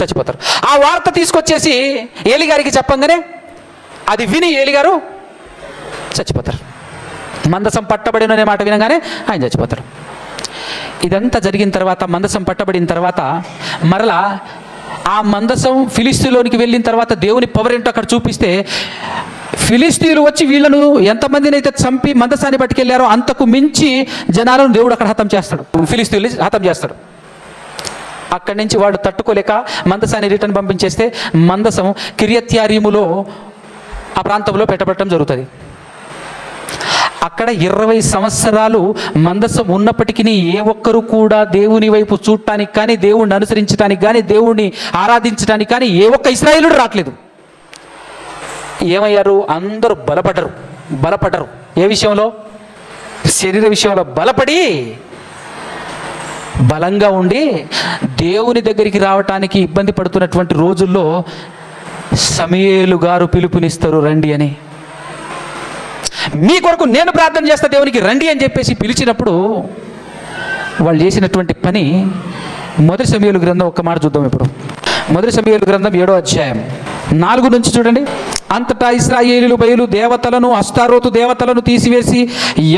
చచ్చిపోతారు. ఆ వార్త తీసుకొచ్చేసి ఏలిగారికి చెప్పంగానే అది విని ఏలిగారు చచ్చిపోతారు. మందసం పట్టబడిన అనే మాట వినగానే ఆయన చచ్చిపోతారు. ఇదంతా జరిగిన తర్వాత, మందసం పట్టబడిన తర్వాత మరలా ఆ మందసం ఫిలిస్తీన్లోనికి వెళ్ళిన తర్వాత దేవుని పవర్ ఏంటో అక్కడ చూపిస్తే, ఫిలిస్తీన్లు వచ్చి వీళ్ళను ఎంతమందిని అయితే చంపి మందసాన్ని పట్టుకెళ్ళారో అంతకు మించి జనాలను దేవుడు అక్కడ హతం చేస్తాడు, ఫిలిస్తీన్లు హతం చేస్తాడు. అక్కడి నుంచి వాళ్ళు తట్టుకోలేక మందసాన్ని రిటర్న్ పంపించేస్తే మందసం కిరియత్యారీములో ఆ ప్రాంతంలో పెట్టబడటం జరుగుతుంది. అక్కడ 20 సంవత్సరాలు మందసం ఉన్నప్పటికీ ఏ ఒక్కరు కూడా దేవుని వైపు చూడటానికి కానీ, దేవుణ్ణి అనుసరించడానికి కానీ, దేవుణ్ణి ఆరాధించడానికి కానీ ఏ ఒక్క ఇశ్రాయేలుడు రావట్లేదు. ఏమయ్యారు? అందరూ బలపడ్డరు. ఏ విషయంలో? శరీర విషయంలో బలపడి బలంగా ఉండి దేవుని దగ్గరికి రావటానికి ఇబ్బంది పడుతున్నటువంటి రోజుల్లో సమూయేలు గారు పిలుపునిస్తారు, రండి అని. మీ కొరకు నేను ప్రార్థన చేస్తా దేవునికి, రండి అని చెప్పేసి పిలిచినప్పుడు వాళ్ళు చేసినటువంటి పని, మొదటి సమూయేలు గ్రంథం ఒక్క మాట చూద్దాం ఇప్పుడు. మొదటి సమూయేలు గ్రంథం 7వ అధ్యాయం 4 నుంచి చూడండి. అంతటా ఇశ్రాయేలీయులు బయలు దేవతలను, అష్తారోతు దేవతలను తీసివేసి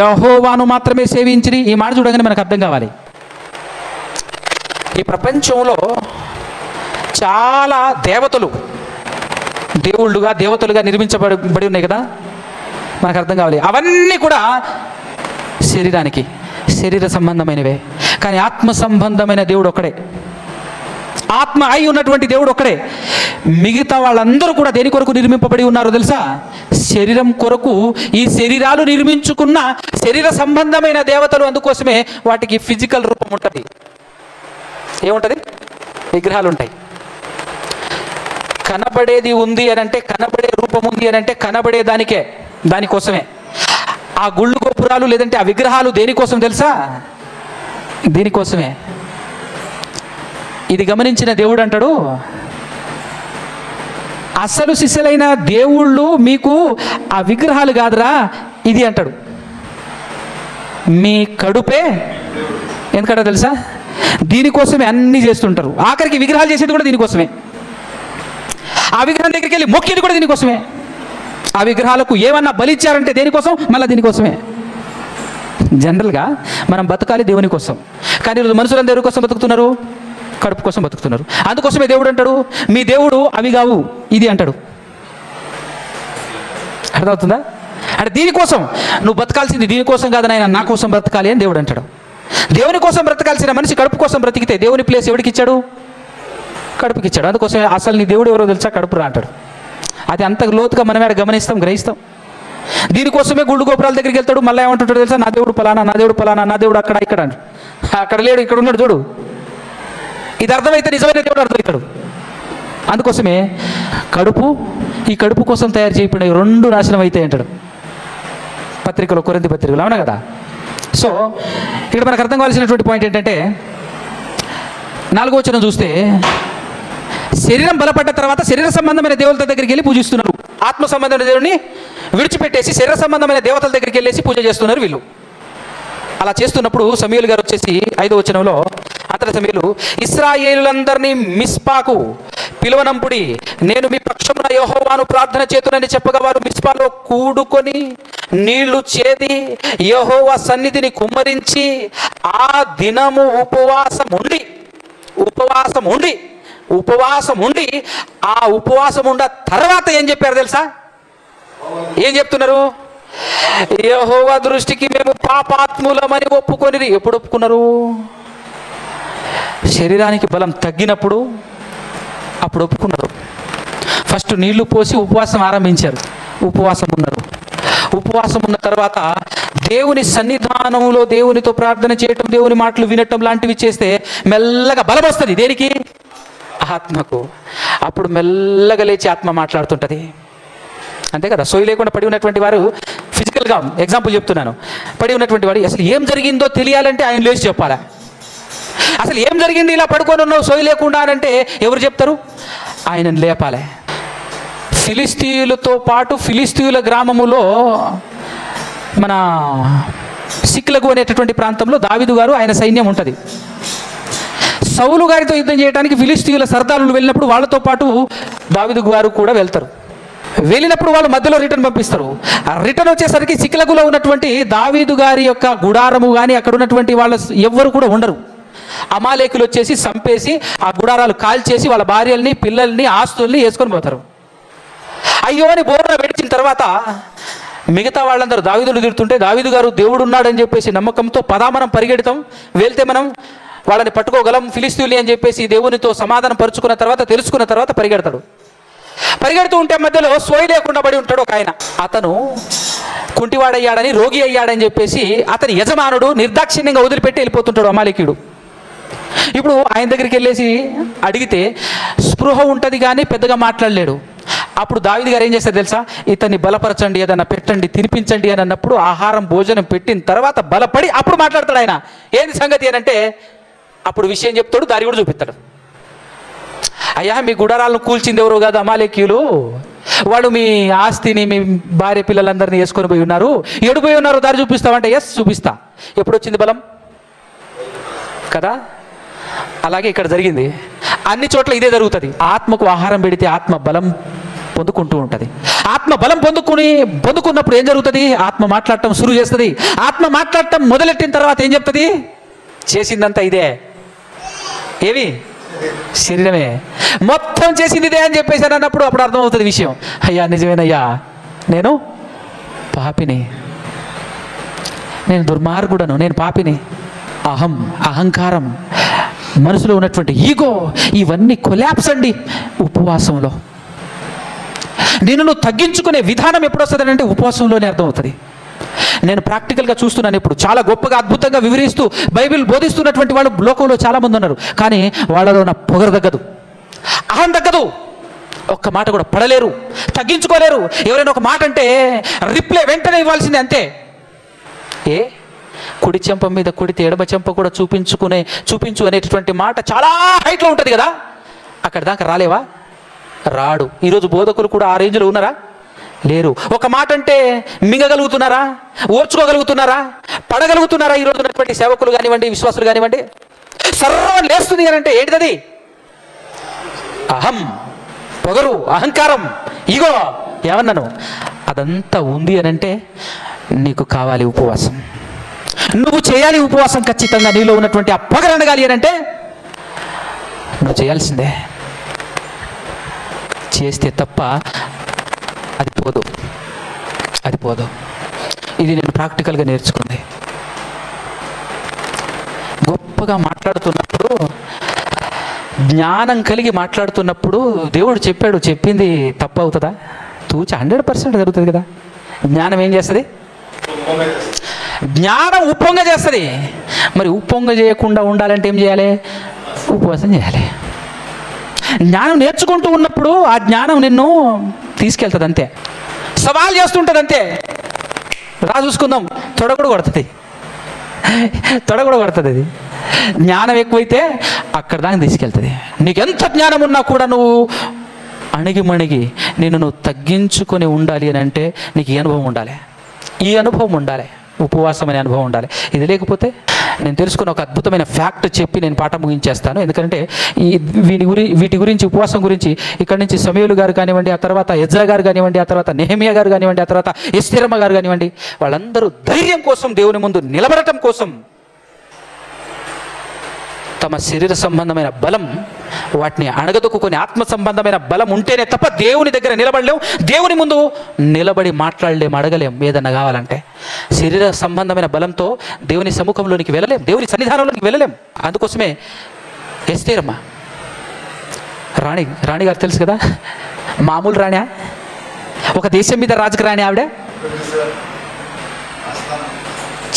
యెహోవాను మాత్రమే సేవించిరి. ఈ మాట చూడగానే మనకు అర్థం కావాలి, ఈ ప్రపంచంలో చాలా దేవతలుగా నిర్మించబడి ఉన్నాయి కదా, మనకు అర్థం కావాలి. అవన్నీ కూడా శరీర సంబంధమైనవే. కానీ ఆత్మ సంబంధమైన దేవుడు ఒక్కడే, ఆత్మ అయి ఉన్నటువంటి దేవుడు ఒక్కడే. మిగతా వాళ్ళందరూ కూడా దేని కొరకు నిర్మింపబడి ఉన్నారో తెలుసా? శరీరం కొరకు. ఈ శరీరాలు నిర్మించుకున్న శరీర సంబంధమైన దేవతలు. అందుకోసమే వాటికి ఫిజికల్ రూపం ఉంటుంది. ఏముంటుంది? విగ్రహాలు ఉంటాయి. కనబడేది ఉంది అని అంటే, కనబడే రూపం ఉంది అని అంటే కనబడే దానికోసమే. ఆ గుళ్ళు గోపురాలు లేదంటే ఆ విగ్రహాలు దేనికోసం తెలుసా? దీనికోసమే. ఇది గమనించిన దేవుడు అంటాడు, అసలు సిసలైన దేవుళ్ళు మీకు ఆ విగ్రహాలు కాదురా, ఇది అంటాడు. మీ కడుపే. ఎందుకంటే తెలుసా? దీనికోసమే అన్నీ చేస్తుంటారు. ఆఖరికి విగ్రహాలు చేసేది కూడా దీనికోసమే. ఆ విగ్రహం దగ్గరికి వెళ్ళి మొక్కేది కూడా దీనికోసమే. ఆ విగ్రహాలకు ఏమన్నా బలిచ్చారంటే దేనికోసం? మళ్ళీ దీనికోసమే. జనరల్గా మనం బతకాలి దేవుని కోసం, కానీ ఈరోజు మనుషులందరూ దేవుని కోసం బతుకుతున్నారు, కడుపు కోసం బతుకుతున్నారు. అందుకోసమే దేవుడు అంటాడు, మీ దేవుడు అవి కావు, ఇది అంటాడు. అర్థమవుతుందా? అంటే దీనికోసం నువ్వు బతకాల్సింది దీనికోసం కాదు నాయన, నా కోసం బ్రతకాలి అని దేవుడు అంటాడు. దేవుని కోసం బ్రతకాల్సిన మనిషి కడుపు కోసం బ్రతికితే దేవుని ప్లేస్ ఎవరికి ఇచ్చాడు? కడుపుకి ఇచ్చాడు. అందుకోసం అసలు నీ దేవుడు ఎవరో తెలుసా? కడుపు రా అంటాడు. అది అంత లోతుగా మనమే గమనిస్తాం, గ్రహిస్తాం. దీనికోసమే గుళ్ళు గోపురాల దగ్గరికి వెళ్తాడు. మళ్ళీ ఏమంటుంటాడు తెలుసా? నా దేవుడు పలానా, నా దేవుడు పలానా, నా దేవుడు అక్కడ ఇక్కడ అంటాడు. అక్కడ లేడు, ఇక్కడ ఉన్నాడు చూడు. ఇది అర్థమైతే నిజమైన దేవుడు అర్థమవుతాడు. అందుకోసమే ఈ కడుపు కోసం తయారు చేయబడిన 2 నాశనం అవుతాయి అంటాడు పత్రికలో, కొరింథీ పత్రికలో. అవునా కదా? సో ఇక్కడ మనకు అర్థం కావాల్సినటువంటి పాయింట్ ఏంటంటే, 4వ వచనం చూస్తే, శరీరం బలపడ్డ తర్వాత శరీర సంబంధమైన దేవతల దగ్గరికి వెళ్ళి పూజిస్తున్నారు. ఆత్మ సంబంధమైన దేవుడిని విడిచిపెట్టేసి శరీర సంబంధమైన దేవతల దగ్గరికి వెళ్ళేసి పూజ చేస్తున్నారు వీళ్ళు. అలా చేస్తున్నప్పుడు సమూయేలు గారు వచ్చేసి 5వ వచనంలో, అంతట సమూయేలు ఇశ్రాయేలులందరినీ మిస్పాకు పిలువనంపుడి, నేను మీ పక్షమున యెహోవాను ప్రార్థన చేతునని చెప్పగా వారు మిస్పాలో కూడుకొని నీళ్లు చేది యెహోవా సన్నిధిని కుమ్మరించి ఆ దినము ఉపవాసం ఉండి ఆ ఉపవాసం ఉండ తర్వాత ఏం చెప్పారు తెలుసా? ఏం చెప్తున్నారు? యెహోవా దృష్టికి మేము పాపాత్ములమని ఒప్పుకొని. ఎప్పుడు ఒప్పుకున్నారు? శరీరానికి బలం తగ్గినప్పుడు అప్పుడు ఒప్పుకున్నారు. ఫస్ట్ నీళ్లు పోసి ఉపవాసం ఆరంభించారు, ఉపవాసం ఉన్నారు. ఉపవాసం ఉన్న తర్వాత దేవుని సన్నిధానంలో దేవునితో ప్రార్థన చేయటం, దేవుని మాటలు వినటం లాంటివి చేస్తే మెల్లగా బలం వస్తుంది. దేనికి? ఆత్మకు. అప్పుడు మెల్లగా లేచి ఆత్మ మాట్లాడుతుంటుంది. అంతే కదా? సోయి లేకుండా పడి ఉన్నటువంటి వారు, ఫిజికల్గా ఎగ్జాంపుల్ చెప్తున్నాను, పడి ఉన్నటువంటి వాడు అసలు ఏం జరిగిందో తెలియాలంటే ఆయన లేచి చెప్పాలా? అసలు ఏం జరిగింది ఇలా పడుకొని ఉన్నావు సోయి లేకుండా అంటే ఎవరు చెప్తారు? ఆయనను లేపాలి. ఫిలిస్తీయులతో పాటు ఫిలిస్తీయుల గ్రామములో మన సిక్లగు అనేటటువంటి ప్రాంతంలో దావీదు గారు ఆయన సైన్యం ఉంటుంది. సౌలు గారితో యుద్ధం చేయడానికి ఫిలిస్తీయుల సర్దారులు వెళ్ళినప్పుడు వాళ్ళతో పాటు దావీదు గారు కూడా వెళ్తారు. వెళ్ళినప్పుడు వాళ్ళు మధ్యలో రిటర్న్ పంపిస్తారు. ఆ రిటర్న్ వచ్చేసరికి సిక్లగులో ఉన్నటువంటి దావీదు గారి యొక్క గుడారము కానీ అక్కడ ఉన్నటువంటి వాళ్ళ ఎవ్వరు కూడా ఉండరు. అమాలేకులు వచ్చేసి చంపేసి ఆ గుడారాలు కాల్చేసి వాళ్ళ భార్యల్ని పిల్లల్ని ఆస్తుల్ని వేసుకొని పోతారు. అయ్యో అని బోర్న పెడిచిన తర్వాత మిగతా వాళ్ళందరూ దావీదును తిడుతుంటే దావీదు గారు దేవుడు ఉన్నాడని చెప్పేసి నమ్మకంతో మనం పరిగెడతాం, వెళ్తే మనం వాళ్ళని పట్టుకోగలం ఫిలిస్తీయుల్ని అని చెప్పేసి దేవునితో సమాధానం పరుచుకున్న తర్వాత తెలుసుకున్న తర్వాత పరిగెడుతూ ఉంటే మధ్యలో సోయి లేకుండా పడి ఉంటాడు ఒక ఆయన. అతను కుంటివాడయ్యాడని రోగి అయ్యాడని చెప్పేసి అతని యజమానుడు నిర్దాక్షిణ్యంగా వదిలిపెట్టి వెళ్ళిపోతుంటాడు అమాలేకీయుడు. ఇప్పుడు ఆయన దగ్గరికి వెళ్ళేసి అడిగితే స్పృహ ఉంటుంది కానీ పెద్దగా మాట్లాడలేడు. అప్పుడు దావీదు గారు ఏం చేస్తారు తెలుసా, ఇతన్ని బలపరచండి, ఏదన్నా పెట్టండి, తినిపించండి అని అన్నప్పుడు ఆహారం భోజనం పెట్టిన తర్వాత బలపడి అప్పుడు మాట్లాడతాడు ఆయన. ఏంది సంగతి అని అంటే అప్పుడు విషయం చెప్తాడు, దారి కూడా చూపిస్తాడు. అయ్యా మీ గుడారాలను కూల్చింది ఎవరు కాదు అమాలేకీయులు, వాడు మీ ఆస్తిని మీ భార్య పిల్లలందరినీ వేసుకొని పోయి ఉన్నారు, ఎడిపోయి ఉన్నారు దారి చూపిస్తామంటే ఎస్ చూపిస్తా. ఎప్పుడు వచ్చింది బలం కదా? అలాగే ఇక్కడ జరిగింది. అన్ని చోట్ల ఇదే జరుగుతుంది. ఆత్మకు ఆహారం పెడితే ఆత్మ బలం పొందుకుంటూ ఉంటుంది. ఆత్మ బలం పొందుకున్నప్పుడు ఏం జరుగుతుంది? ఆత్మ మాట్లాడటం శురు చేస్తుంది. ఆత్మ మాట్లాడటం మొదలెట్టిన తర్వాత ఏం చెప్తుంది? చేసిందంతా ఇదే, ఏవి శరీరమే మొత్తం చేసింది ఇదే అని చెప్పేసాను అన్నప్పుడు అప్పుడు అర్థమవుతుంది విషయం. అయ్యా నిజమేనయ్యా, నేను పాపిని, నేను దుర్మార్గుడను, నేను పాపిని. అహంకారం, మనసులో ఉన్నటువంటి ఈగో ఇవన్నీ కొలాప్స్ అండి ఉపవాసంలో. నువ్వు తగ్గించుకునే విధానం ఎప్పుడు వస్తుంది అంటే ఉపవాసంలోనే అర్థమవుతుంది. నేను ప్రాక్టికల్గా చూస్తున్నాను. ఇప్పుడు చాలా గొప్పగా అద్భుతంగా వివరిస్తూ బైబిల్ బోధిస్తున్నటువంటి వాళ్ళు లోకంలో చాలామంది ఉన్నారు. కానీ వాళ్ళలో ఉన్న పొగరు తగ్గదు, అహం తగ్గదు, ఒక్క మాట కూడా పడలేరు, తగ్గించుకోలేరు. ఎవరైనా ఒక మాట అంటే రిప్లై వెంటనే ఇవ్వాల్సిందే, అంతే. కుడి చెంప మీద కొడితే ఎడమ చెంప కూడా చూపించు అనేటటువంటి మాట చాలా హైట్లో ఉంటుంది కదా, అక్కడ దాకా రాలేవా? రాడు. ఈరోజు బోధకులు కూడా ఆ రేంజ్లో ఉన్నారా? లేరు. ఒక మాట అంటే మింగగలుగుతున్నారా? ఓర్చుకోగలుగుతున్నారా? పడగలుగుతున్నారా? ఈరోజు ఉన్నటువంటి సేవకులు కానివ్వండి, విశ్వాసులు కానివ్వండి. సర్వం లేస్తుంది అని అంటే ఏంటిది? అహం, పొగరు, అహంకారం, ఇగో ఏమన్నాను అదంతా ఉంది అని అంటే నీకు కావాలి ఉపవాసం. నువ్వు చేయాలి ఉపవాసం ఖచ్చితంగా. నీలో ఉన్నటువంటి ఆ పొగరు అనగాలి అని అంటే నువ్వు చేయాల్సిందే. చేస్తే తప్ప అది పోదు. ఇది నేను ప్రాక్టికల్గా నేర్చుకుంది. గొప్పగా మాట్లాడుతున్నప్పుడు, జ్ఞానం కలిగి మాట్లాడుతున్నప్పుడు దేవుడు చెప్పింది తప్పు అవుతుందా? తూచి 100% జరుగుతుంది కదా. జ్ఞానం ఏం చేస్తుంది? జ్ఞానం ఉప్పొంగ చేస్తుంది. మరి ఉప్పొంగ చేయకుండా ఉండాలంటే ఏం చేయాలి? ఉపవాసం చేయాలి. జ్ఞానం నేర్చుకుంటూ ఉన్నప్పుడు ఆ జ్ఞానం నిన్ను తీసుకెళ్తుంది, అంతే. సవాల్ చేస్తుంటుంది, అంతే. రా చూసుకుందాం, తొడ కూడా కొడుతుంది. అది జ్ఞానం ఎక్కువైతే అక్కడ దాన్ని తీసుకెళ్తుంది. నీకు ఎంత జ్ఞానం ఉన్నా కూడా నువ్వు అణిగి నువ్వు తగ్గించుకొని ఉండాలి అని అంటే నీకు ఈ అనుభవం ఉండాలి. ఉపవాసం అనే అనుభవం ఉండాలి. ఇది లేకపోతే నేను తెలుసుకున్న ఒక అద్భుతమైన ఫ్యాక్ట్ చెప్పి నేను పాఠం ముగించేస్తాను. ఎందుకంటే వీటి గురించి, ఉపవాసం గురించి ఇక్కడి నుంచి సమూయేలు గారు కానివ్వండి, ఆ తర్వాత ఎజ్రా గారు కానివ్వండి, ఆ తర్వాత నెహెమియా గారు కానివ్వండి, ఆ తర్వాత ఎస్తేరమ్మ గారు కానివ్వండి, వాళ్ళందరూ ధైర్యం కోసం, దేవుని ముందు నిలబడటం కోసం తమ శరీర సంబంధమైన బలం వాటిని అణగదొక్కుని ఆత్మ సంబంధమైన బలం ఉంటేనే తప్ప దేవుని దగ్గర నిలబడలేం, దేవుని ముందు నిలబడి మాట్లాడలేం, అడగలేం. ఏదన్నా కావాలంటే శరీర సంబంధమైన బలంతో దేవుని సముఖంలోనికి వెళ్ళలేం, దేవుని సన్నిధానంలోనికి వెళ్ళలేం. అందుకోసమే ఎస్తేరమ్మ రాణి గారు తెలుసు కదా, మామూలు రాణి, ఒక దేశం మీద రాజుకు రాణి ఆవిడ,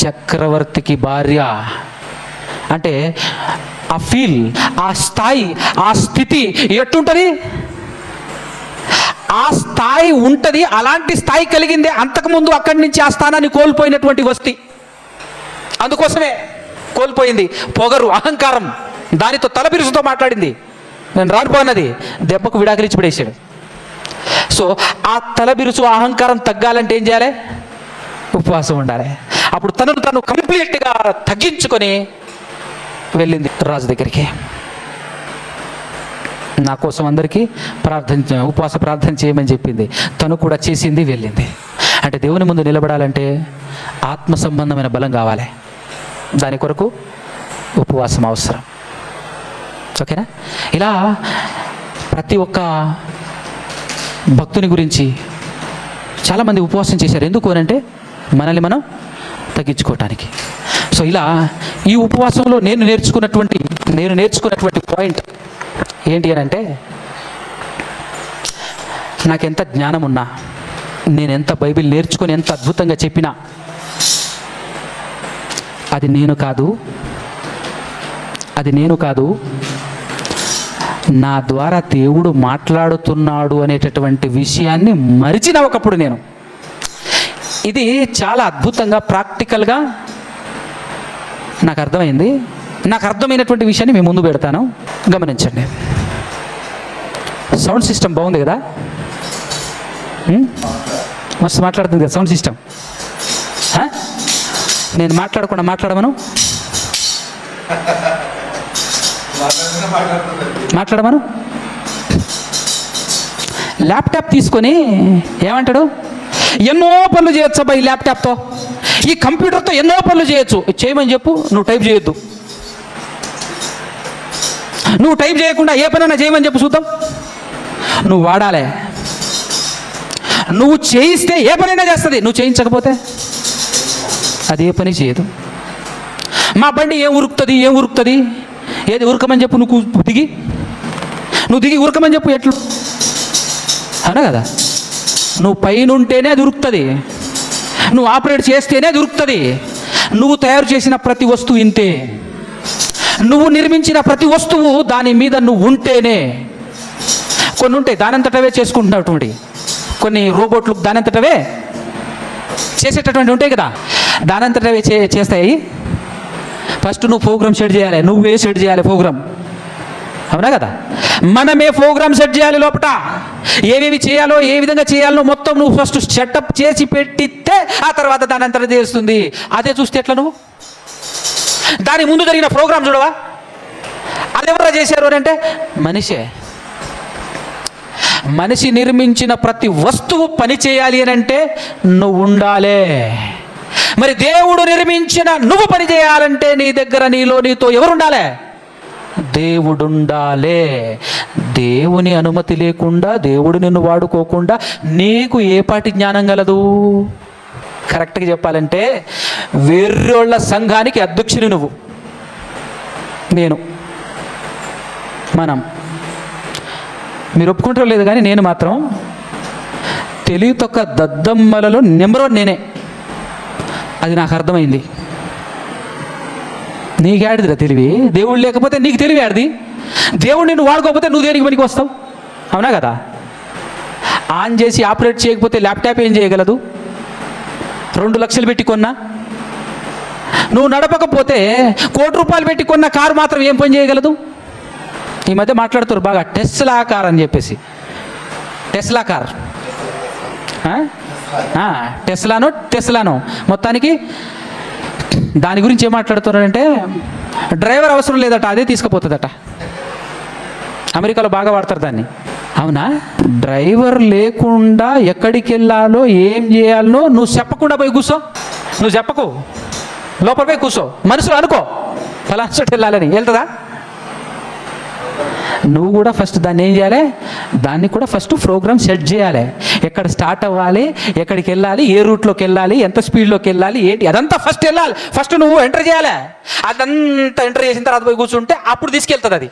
చక్రవర్తికి భార్య. అంటే ఆ ఫీల్, ఆ స్థాయి, ఆ స్థితి ఎట్టుంటుంది? ఆ స్థాయి ఉంటుంది. అలాంటి స్థాయి కలిగిందే అంతకుముందు అక్కడి నుంచి ఆ స్థానాన్ని కోల్పోయినటువంటి వస్తి. అందుకోసమే కోల్పోయింది. పొగరు, అహంకారం, దానితో తలబిరుసుతో మాట్లాడింది. నేను రానుపోన్నది దెబ్బకు విడాకులిచ్చి పడేసాడు. సో ఆ తలబిరుసు, అహంకారం తగ్గాలంటే ఏం చేయాలి? ఉపవాసం ఉండాలి. అప్పుడు తనను కంప్లీట్గా తగ్గించుకొని వెళ్ళింది రాజు దగ్గరికి. నా కోసం అందరికీ ఉపవాస ప్రార్థన చేయమని చెప్పింది. తను కూడా చేసింది, వెళ్ళింది. అంటే దేవుని ముందు నిలబడాలంటే ఆత్మ సంబంధమైన బలం కావాలి. దాని కొరకు ఉపవాసం అవసరం. ఓకేనా? ఇలా ప్రతి ఒక్క భక్తుని గురించి చాలామంది ఉపవాసం చేశారు. ఎందుకు అనంటే మనల్ని మనం తగ్గించుకోవటానికి. సో ఇలా ఈ ఉపవాసంలో నేను నేర్చుకున్నటువంటి పాయింట్ ఏంటి అని అంటే, నాకెంత జ్ఞానం ఉన్నా, నేను ఎంత బైబిల్ నేర్చుకొని ఎంత అద్భుతంగా చెప్పినా అది నేను కాదు, నా ద్వారా దేవుడు మాట్లాడుతున్నాడు అనేటటువంటి విషయాన్ని మరిచిన ఒకప్పుడు నేను. ఇది చాలా అద్భుతంగా ప్రాక్టికల్గా నాకు అర్థమైంది. నాకు అర్థమైనటువంటి విషయాన్ని మీ ముందు పెడతాను, గమనించండి. సౌండ్ సిస్టమ్ బాగుంది కదా, మస్తు మాట్లాడుతుంది కదా సౌండ్ సిస్టమ్. నేను మాట్లాడమను ల్యాప్టాప్ తీసుకొని ఏమంటాడు, ఎన్నో పనులు చేయొచ్చు అబ్బా ఈ ల్యాప్టాప్తో, ఈ కంప్యూటర్తో ఎన్నో పనులు చేయొచ్చు. చేయమని చెప్పు, నువ్వు టైప్ చేయొద్దు. నువ్వు టైప్ చేయకుండా ఏ పనైనా చేయమని చెప్పు చూద్దాం. నువ్వు వాడాలే. నువ్వు చేయిస్తే ఏ పనైనా చేస్తుంది, నువ్వు చేయించకపోతే అది ఏ పని చేయదు. మా బండి ఏం ఉరుకుతుంది, ఏది ఉరకమని చెప్పు, నువ్వు దిగి ఉరకమని చెప్పు. ఎట్లు అవునా కదా? నువ్వు పైన ఉంటేనే అది ఉరుకుతుంది, నువ్వు ఆపరేట్ చేస్తేనే అది ఉరుకుతుంది. నువ్వు తయారు చేసిన ప్రతి వస్తువు ఇంతే, నువ్వు నిర్మించిన ప్రతి వస్తువు దాని మీద నువ్వు ఉంటేనే. కొన్ని ఉంటాయి దానంతటవే చేసుకుంటున్నటువంటి, కొన్ని రోబోట్లు దానంతటవే చేసేటటువంటి ఉంటాయి కదా, దానంతటవే చేస్తాయి. ఫస్ట్ నువ్వు ప్రోగ్రామ్ సెట్ చేయాలి, నువ్వే సెట్ చేయాలి ప్రోగ్రామ్. అవునా కదా? మనమే ప్రోగ్రామ్ సెట్ చేయాలి. లోపల ఏమేమి చేయాలో, ఏ విధంగా చేయాలో మొత్తం నువ్వు ఫస్ట్ సెటప్ చేసి పెట్టితే ఆ తర్వాత దాని అంతటా చేస్తుంది. అదే చూస్తే ఎట్లా? నువ్వు దాని ముందు జరిగిన ప్రోగ్రామ్ చూడవా? అదెవరో చేశారు అంటే మనిషి నిర్మించిన ప్రతి వస్తువు పని చేయాలి అని అంటే నువ్వు ఉండాలే. మరి దేవుడు నిర్మించిన నువ్వు పని చేయాలంటే నీ దగ్గర, నీతో ఎవరు ఉండాలి? దేవుడు ఉండాలే. దేవుని అనుమతి లేకుండా, దేవుడు నిన్ను వాడుకోకుండా నీకు ఏ పాటి జ్ఞానం గలదు? కరెక్ట్గా చెప్పాలంటే వెర్రోళ్ళ సంఘానికి అధ్యక్షుని నువ్వు, మనం మీరు ఒప్పుకుంటారో లేదు కానీ నేను మాత్రం తెలివి తొక్క దద్దమ్మలలో నెంబర్ 1 నేనే. అది నాకు అర్థమైంది. నీకేడిదిరా తెలివి? దేవుడు లేకపోతే నీకు తెలివి ఆడిది. దేవుడు నిన్ను వాడుకోకపోతే నువ్వు దేనికి పనికి వస్తావు? అవునా కదా? ఆన్ చేసి ఆపరేట్ చేయకపోతే ల్యాప్టాప్ ఏం చేయగలదు? 2 లక్షలు పెట్టి కొన్నా, నువ్వు నడపకపోతే 1 కోటి రూపాయలు పెట్టి కొన్న కారు మాత్రం ఏం పని చేయగలదు? ఈ మధ్య మాట్లాడుతారు బాగా టెస్లా కార్ అని చెప్పేసి. టెస్లా కార్, టెస్లానో మొత్తానికి దాని గురించి ఏం మాట్లాడుతున్నారంటే డ్రైవర్ అవసరం లేదట, అదే తీసుకుపోతుందట. అమెరికాలో బాగా వాడతారు దాన్ని. అవునా? డ్రైవర్ లేకుండా ఎక్కడికి వెళ్ళాలో, ఏం చేయాలో నువ్వు చెప్పకుండా పోయి కూర్చో. నువ్వు చెప్పకు, లోపల పోయి కూర్చో. మనసులో అనుకో ఫలానా చోటు వెళ్ళాలని. వెళ్తుందా? నువ్వు కూడా ఫస్ట్ దాన్ని ఏం చేయాలి? దాన్ని కూడా ఫస్ట్ ప్రోగ్రామ్ సెట్ చేయాలి. ఎక్కడ స్టార్ట్ అవ్వాలి, ఎక్కడికి వెళ్ళాలి, ఏ రూట్లోకి వెళ్ళాలి, ఎంత స్పీడ్లోకి వెళ్ళాలి, ఏంటి అదంతా ఫస్ట్ వెళ్ళాలి. ఫస్ట్ నువ్వు ఎంటర్ చేయాలి. అదంతా ఎంటర్ చేసిన తర్వాత పోయి కూర్చుంటే అప్పుడు తీసుకెళ్తుంది అది.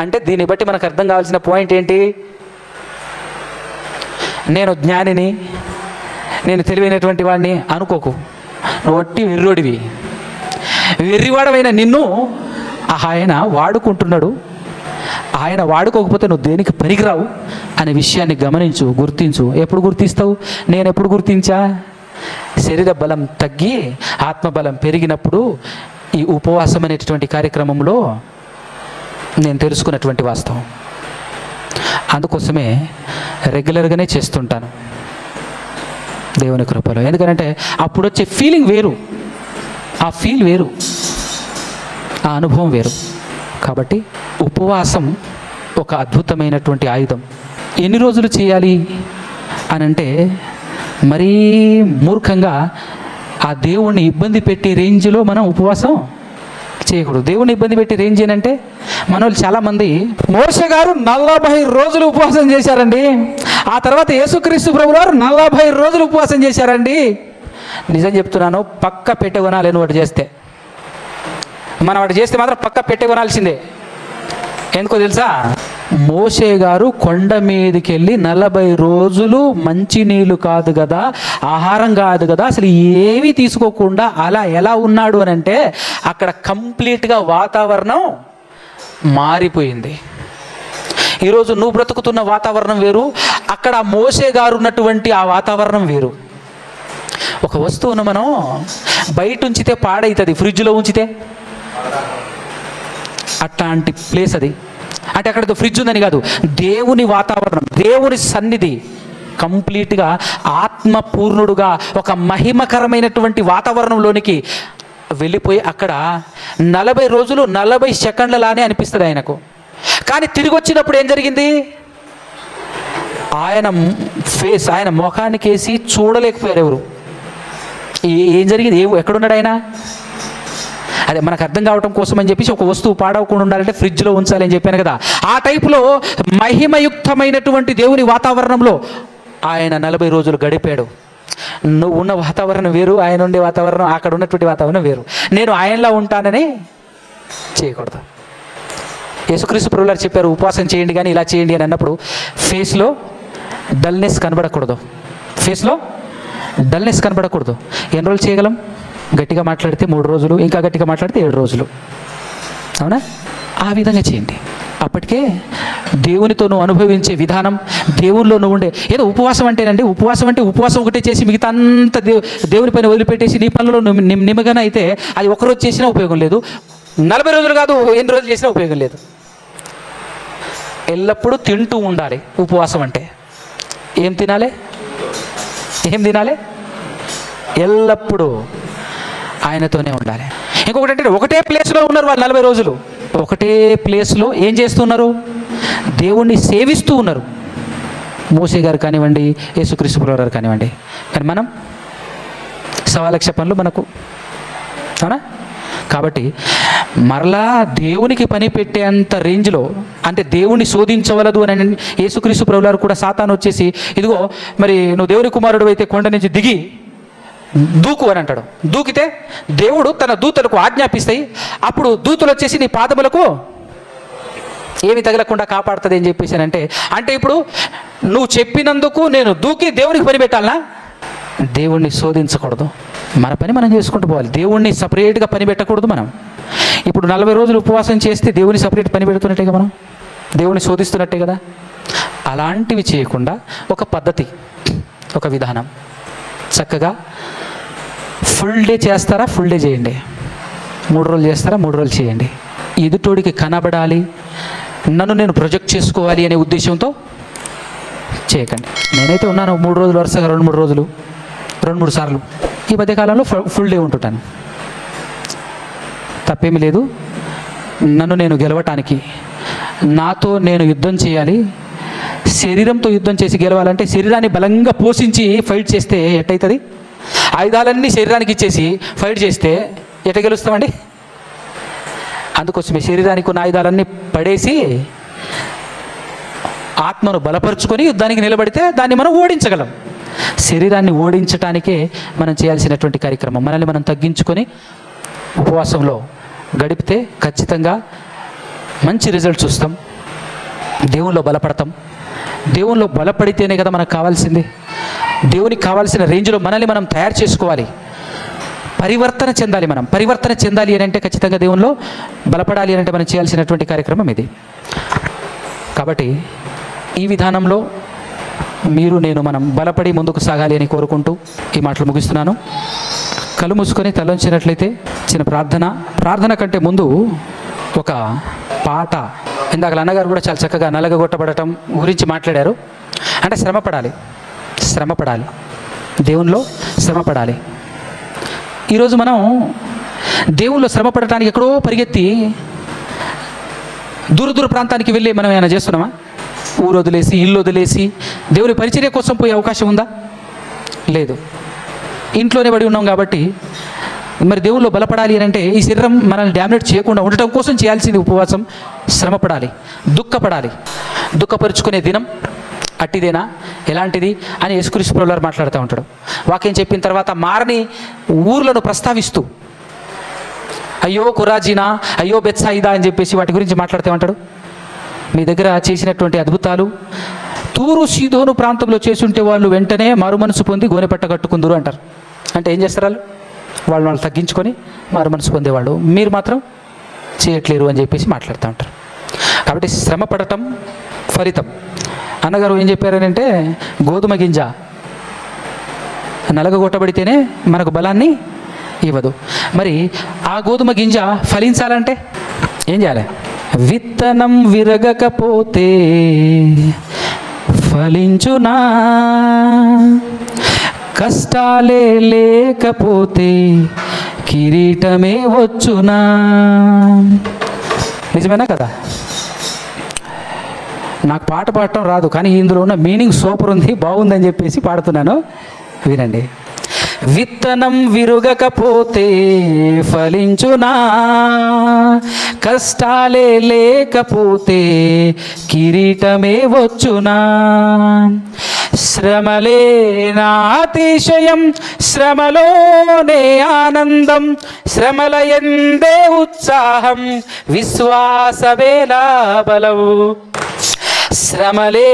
అంటే దీన్ని బట్టి మనకు అర్థం కావాల్సిన పాయింట్ ఏంటి? నేను జ్ఞానిని, నేను తెలివైనటువంటి వాడిని అనుకోకు. నువ్వు ఒట్టి వెర్రోడివి. వెర్రివాడమైన నిన్ను ఆయన వాడుకుంటున్నాడు. ఆయన వాడుకోకపోతే నువ్వు దేనికి పనికిరావు అనే విషయాన్ని గమనించు, గుర్తించు. ఎప్పుడు గుర్తిస్తావు? నేను ఎప్పుడు గుర్తించా? శరీర బలం తగ్గి ఆత్మబలం పెరిగినప్పుడు ఈ ఉపవాసం అనేటటువంటి కార్యక్రమంలో నేను తెలుసుకున్నటువంటి వాస్తవం. అందుకోసమే రెగ్యులర్గానే చేస్తుంటాను దేవుని కృపలో. ఎందుకంటే అప్పుడు వచ్చే ఫీలింగ్ వేరు, ఆ ఫీల్ వేరు, ఆ అనుభవం వేరు. కాబట్టి ఉపవాసం ఒక అద్భుతమైనటువంటి ఆయుధం. ఎన్ని రోజులు చేయాలి అని అంటే, మరీ మూర్ఖంగా ఆ దేవుణ్ణి ఇబ్బంది పెట్టే రేంజ్లో మనం ఉపవాసం చేయకూడదు. దేవుణ్ణి ఇబ్బంది పెట్టే రేంజ్ ఏంటంటే, మన వాళ్ళు చాలామంది మోషే గారు 40 రోజులు ఉపవాసం చేశారండి, ఆ తర్వాత యేసుక్రీస్తు ప్రభువు వారు 40 రోజులు ఉపవాసం చేశారండి. నిజం చెప్తున్నాను, పక్క పెట్టె కొనాలి. నువ్వు వాటి చేస్తే, మనం వాటి చేస్తే మాత్రం పక్క పెట్టె కొనాల్సిందే. ఎందుకో తెలుసా? మోషే గారు కొండ మీదకి వెళ్ళి 40 రోజులు మంచినీళ్ళు కాదు కదా, ఆహారం కాదు కదా, అసలు ఏమీ తీసుకోకుండా అలా ఎలా ఉన్నాడు అని అంటే, అక్కడ కంప్లీట్గా వాతావరణం మారిపోయింది. ఈరోజు నువ్వు బ్రతుకుతున్న వాతావరణం వేరు, అక్కడ మోషే గారు ఉన్నటువంటి ఆ వాతావరణం వేరు. ఒక వస్తువును మనం బయట ఉంచితే పాడవుతుంది, ఫ్రిడ్జ్లో ఉంచితే అట్లాంటి ప్లేస్ అది. అంటే అక్కడ ఫ్రిడ్జ్ ఉందని కాదు, దేవుని వాతావరణం, దేవుని సన్నిధి కంప్లీట్గా ఆత్మపూర్ణుడుగా ఒక మహిమకరమైనటువంటి వాతావరణంలోనికి వెళ్ళిపోయి అక్కడ 40 రోజులు 40 సెకండ్లలానే అనిపిస్తుంది ఆయనకు. కానీ తిరిగి వచ్చినప్పుడు ఏం జరిగింది? ఆయన ఫేస్, ఆయన ముఖానికి వేసి చూడలేకపోయారు ఎవరు. ఏం జరిగింది? ఎక్కడున్నాడు ఆయన? అదే మనకు అర్థం కావడం కోసం అని చెప్పేసి ఒక వస్తువు పాడవకుండా ఉండాలంటే ఫ్రిడ్జ్లో ఉంచాలి అని చెప్పాను కదా. ఆ టైపులో మహిమయుక్తమైనటువంటి దేవుని వాతావరణంలో ఆయన 40 రోజులు గడిపాడు. నువ్వు ఉన్న వాతావరణం వేరు, ఆయన ఉండే వాతావరణం, అక్కడ ఉన్నటువంటి వాతావరణం వేరు. నేను ఆయనలా ఉంటానని చేయకూడదు. యేసుక్రీస్తు ప్రభువు వారు చెప్పారు, ఉపవాసం చేయండి కానీ ఇలా చేయండి అని అన్నప్పుడు ఫేస్లో డల్నెస్ కనబడకూడదు. ఫేస్లో డల్నెస్ కనబడకూడదు. ఎన్ని రోజులు చేయగలం? గట్టిగా మాట్లాడితే 3 రోజులు, ఇంకా గట్టిగా మాట్లాడితే 7 రోజులు. అవునా? ఆ విధంగా చేయండి. అప్పటికే దేవునితో నువ్వు అనుభవించే విధానం, దేవునిలో నువ్వు ఉండే, ఏదో ఉపవాసం అంటేనండి, ఉపవాసం ఒకటే చేసి మిగతా అంతా దేవుని పైన వదిలిపెట్టేసి నీ పనులలో నిమగ్నం అయితే అది ఒకరోజు చేసినా ఉపయోగం లేదు, 40 రోజులు కాదు ఎన్ని రోజులు చేసినా ఉపయోగం లేదు. ఎల్లప్పుడూ తింటూ ఉండాలి. ఉపవాసం అంటే ఏం తినాలి? ఎల్లప్పుడూ ఆయనతోనే ఉండాలి. ఇంకొకటి అంటే, ఒకటే ప్లేస్లో ఉన్నారు వాళ్ళు 40 రోజులు. ఒకటే ప్లేస్లో ఏం చేస్తున్నారు? దేవుణ్ణి సేవిస్తూ ఉన్నారు. మోషే గారు కానివ్వండి, యేసుక్రీస్తు ప్రభువు గారు కానివ్వండి. కానీ మనం 1,00,000 పనులు మనకు, అవునా? కాబట్టి మరలా దేవునికి పని పెట్టేంత రేంజ్లో, అంటే దేవుణ్ణి శోధించవలదు అని యేసుక్రీస్తు ప్రభువు గారు కూడా సాతాను వచ్చేసి, ఇదిగో మరి నువ్వు దేవుని కుమారుడు అయితే కొండ నుంచి దిగి దూకు అని అంటాడు. దూకితే దేవుడు తన దూతలకు ఆజ్ఞాపిస్తాయి, అప్పుడు దూతలు వచ్చేసి నీ పాదములకు ఏమి తగలకుండా కాపాడుతుంది అని చెప్పేసానంటే, అంటే ఇప్పుడు నువ్వు చెప్పినందుకు నేను దూకి దేవునికి పని పెట్టాలనా? దేవుణ్ణి శోధించకూడదు, మన పని మనం చేసుకుంటూ పోవాలి. దేవుణ్ణి సపరేట్గా పని పెట్టకూడదు. మనం ఇప్పుడు 40 రోజులు ఉపవాసం చేస్తే దేవుని సపరేట్ పని పెడుతున్నట్టేగా, మనం దేవుణ్ణి శోధిస్తున్నట్టే కదా. అలాంటివి చేయకుండా ఒక పద్ధతి, ఒక విధానం, చక్కగా ఫుల్ డే చేస్తారా? ఫుల్ డే చేయండి. 3 రోజులు చేస్తారా? 3 రోజులు చేయండి. ఎదుటోడికి కనబడాలి, నన్ను నేను ప్రొజెక్ట్ చేసుకోవాలి అనే ఉద్దేశంతో చేయకండి. నేనైతే ఉన్నాను 3 రోజులు వరుసగా, 2-3 రోజులు, 2-3 సార్లు ఈ మధ్యకాలంలో ఫుల్ డే ఉంటుంటాను. తప్పేమీ లేదు. నన్ను నేను గెలవటానికి, నాతో నేను యుద్ధం చేయాలి. శరీరంతో యుద్ధం చేసి గెలవాలంటే శరీరాన్ని బలంగా పోషించి ఫైట్ చేస్తే ఎట్టయితుంది? ఆయుధాలన్నీ శరీరానికి ఇచ్చేసి ఫైట్ చేస్తే ఎట్ట గెలుస్తామండి? అందుకోసమే శరీరానికి ఉన్న ఆయుధాలన్నీ పడేసి ఆత్మను బలపరుచుకొని యుద్ధానికి నిలబడితే దాన్ని మనం ఓడించగలం. శరీరాన్ని ఓడించటానికే మనం చేయాల్సినటువంటి కార్యక్రమం. మనల్ని మనం తగ్గించుకొని ఉపవాసంలో గడిపితే ఖచ్చితంగా మంచి రిజల్ట్ చూస్తాం, దేవునిలో బలపడతాం. దేవునిలో బలపడితేనే కదా మనకు కావాల్సింది. దేవునికి కావాల్సిన రేంజ్లో మనల్ని మనం తయారు చేసుకోవాలి, పరివర్తన చెందాలి. మనం పరివర్తన చెందాలి అని అంటే ఖచ్చితంగా దేవునిలో బలపడాలి అని అంటే మనం చేయాల్సినటువంటి కార్యక్రమం ఇది. కాబట్టి ఈ విధానంలో మీరు నేను మనం బలపడి ముందుకు సాగాలి అని కోరుకుంటూ ఈ మాటలు ముగిస్తున్నాను. కళ్ళు మూసుకొని తలంచినట్లయితే చిన్న ప్రార్థన కంటే ముందు ఒక పాట. ఇందాక అన్నగారు కూడా చాలా చక్కగా నలగగొట్టబడటం గురించి మాట్లాడారు. అంటే శ్రమపడాలి, దేవునిలో శ్రమపడాలి. ఈరోజు మనం దేవునిలో శ్రమపడటానికి ఎక్కడో పరిగెత్తి దూర దూర ప్రాంతానికి వెళ్ళి మనం ఏమైనా చేస్తున్నామా? ఊరు వదిలేసి ఇల్లు వదిలేసి దేవుని పరిచర్య కోసం పోయే అవకాశం ఉందా? లేదు. ఇంట్లోనే పడి ఉన్నాం కాబట్టి మరి దేవుళ్ళు బలపడాలి అని అంటే ఈ శరీరం మనల్ని డామినేట్ చేయకుండా ఉండటం కోసం చేయాల్సింది ఉపవాసం, శ్రమపడాలి, దుఃఖపడాలి. దుఃఖపరుచుకునే దినం అట్టిదేనా, ఎలాంటిది అని యేసుక్రీస్తు ప్రభువువారు మాట్లాడుతూ ఉంటాడు. వాక్యం చెప్పిన తర్వాత మారని ఊర్లను ప్రస్తావిస్తూ అయ్యో కొరాజీనా, అయ్యో బెత్సాయిదా అని చెప్పేసి వాటి గురించి మాట్లాడుతూ ఉంటాడు. మీ దగ్గర చేసినటువంటి అద్భుతాలు తూరు సీదోను ప్రాంతంలో చేసుంటే వాళ్ళు వెంటనే మారుమనసు పొంది గోనెపట్ట కట్టుకుందరు అంటారు. అంటే ఏం చేస్తారు? వాళ్ళు తగ్గించుకొని మారుమనసు పొందేవాళ్ళు, మీరు మాత్రం చేయట్లేరు అని చెప్పేసి మాట్లాడుతూ ఉంటారు. కాబట్టి శ్రమ పడటం ఫలితం. అన్నగారు ఏం చెప్పారనంటే గోధుమ గింజ నలగగొట్టబడితేనే మనకు బలాన్ని ఇవ్వదు. మరి ఆ గోధుమ గింజ ఫలించాలంటే ఏం చేయాలి? విత్తనం విరగకపోతే ఫలించునా, కష్టాలే లేకపోతే కిరీటమే వచ్చునా. నిజమేనా కదా? నాకు పాట పాడటం రాదు, కానీ ఇందులో ఉన్న మీనింగ్ సూపర్ ఉంది, బాగుందని చెప్పేసి పాడుతున్నాను, వినండి. విత్తనం విరుగకపోతే ఫలించునా, కష్టాలే లేకపోతే కిరీటమే వచ్చునా. శ్రమలే నా అతిశయం, శ్రమలోనే ఆనందం, శ్రమల యందే ఉత్సాహం, విశ్వాసమే నా బలం. శ్రమలే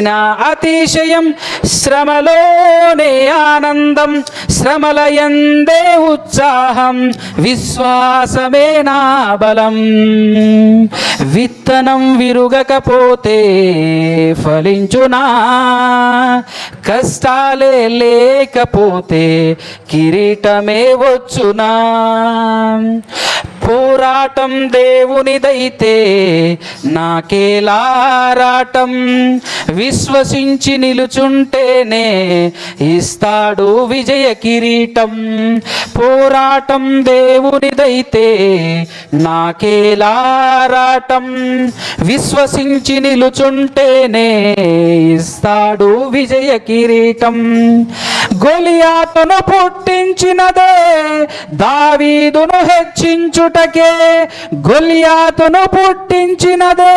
నా అతిశయం, శ్రమలోనే ఆనందం, శ్రమల యందే ఉత్సాహం, విశ్వాసమే నా బలం. విత్తనం విరుగకపోతే ఫలించునా, కష్టాలే లేకపోతే కిరీటమే వచ్చునా. పోరాటం దేవునిదైతే నాకేలారాటం, విశ్వసించి నిలుచుంటేనే ఇస్తాడు విజయ కిరీటం. పోరాటం దేవునిదైతే నాకేలారాటం, విశ్వసించి నిలుచుంటేనే ఇస్తాడు విజయ కిరీటం. గొలియాతును పుట్టించినదే దావీదును హెచ్చించుటకే, గొలియాతును పుట్టించినదే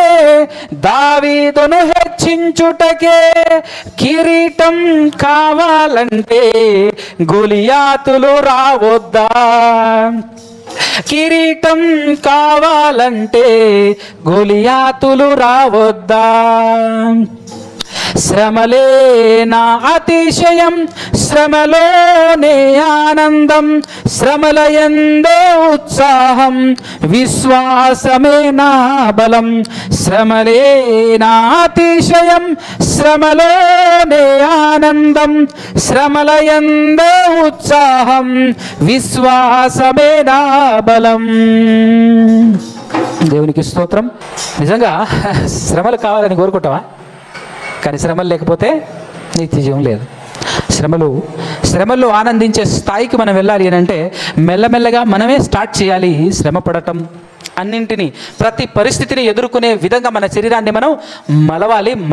దావీదును హెచ్చించుటకే. కిరీటం కావాలంటే గొలియాతులు రావొద్దా, కిరీటం కావాలంటే గొలియాతులు రావొద్దా. శ్రమలే నా అతిశయం, శ్రమలోనే ఆనందం, శ్రమల యందే ఉత్సాహం, విశ్వాసమే నా బలం. శ్రమలే నా అతిశయం, శ్రమలోనే ఆనందం, శ్రమల యందే ఉత్సాహం, విశ్వాసమే నా బలం. దేవునికి స్తోత్రం. నిజంగా శ్రమలు కావాలని కోరుకుంటావా? కానీ శ్రమలు లేకపోతే నిత్య జీవం లేదు. శ్రమల్లో ఆనందించే స్థాయికి మనం వెళ్ళాలి అని అంటే మెల్లమెల్లగా మనమే స్టార్ట్ చేయాలి శ్రమ పడటం. అన్నింటినీ, ప్రతి పరిస్థితిని ఎదుర్కొనే విధంగా మన శరీరాన్ని మనం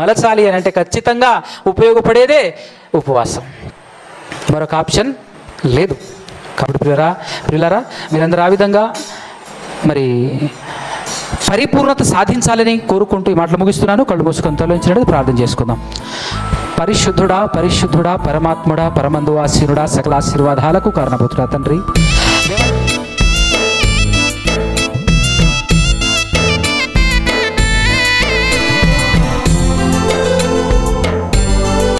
మలచాలి అని అంటే ఖచ్చితంగా ఉపయోగపడేదే ఉపవాసం. మరొక ఆప్షన్ లేదు. కాబట్టి ప్రియులారా మీరందరూ ఆ విధంగా మరి పరిపూర్ణత సాధించాలని కోరుకుంటూ ఈ మాటలు ముగిస్తున్నాను. కళ్ళు మూసుకొని తొలగించినట్టు ప్రార్థన చేసుకుందాం. పరిశుద్ధుడా, పరిశుద్ధుడా, పరమాత్ముడా, పరమందు ఆశీనుడా, సకల ఆశీర్వాదాలకు కారణభూతుడా తండ్రి,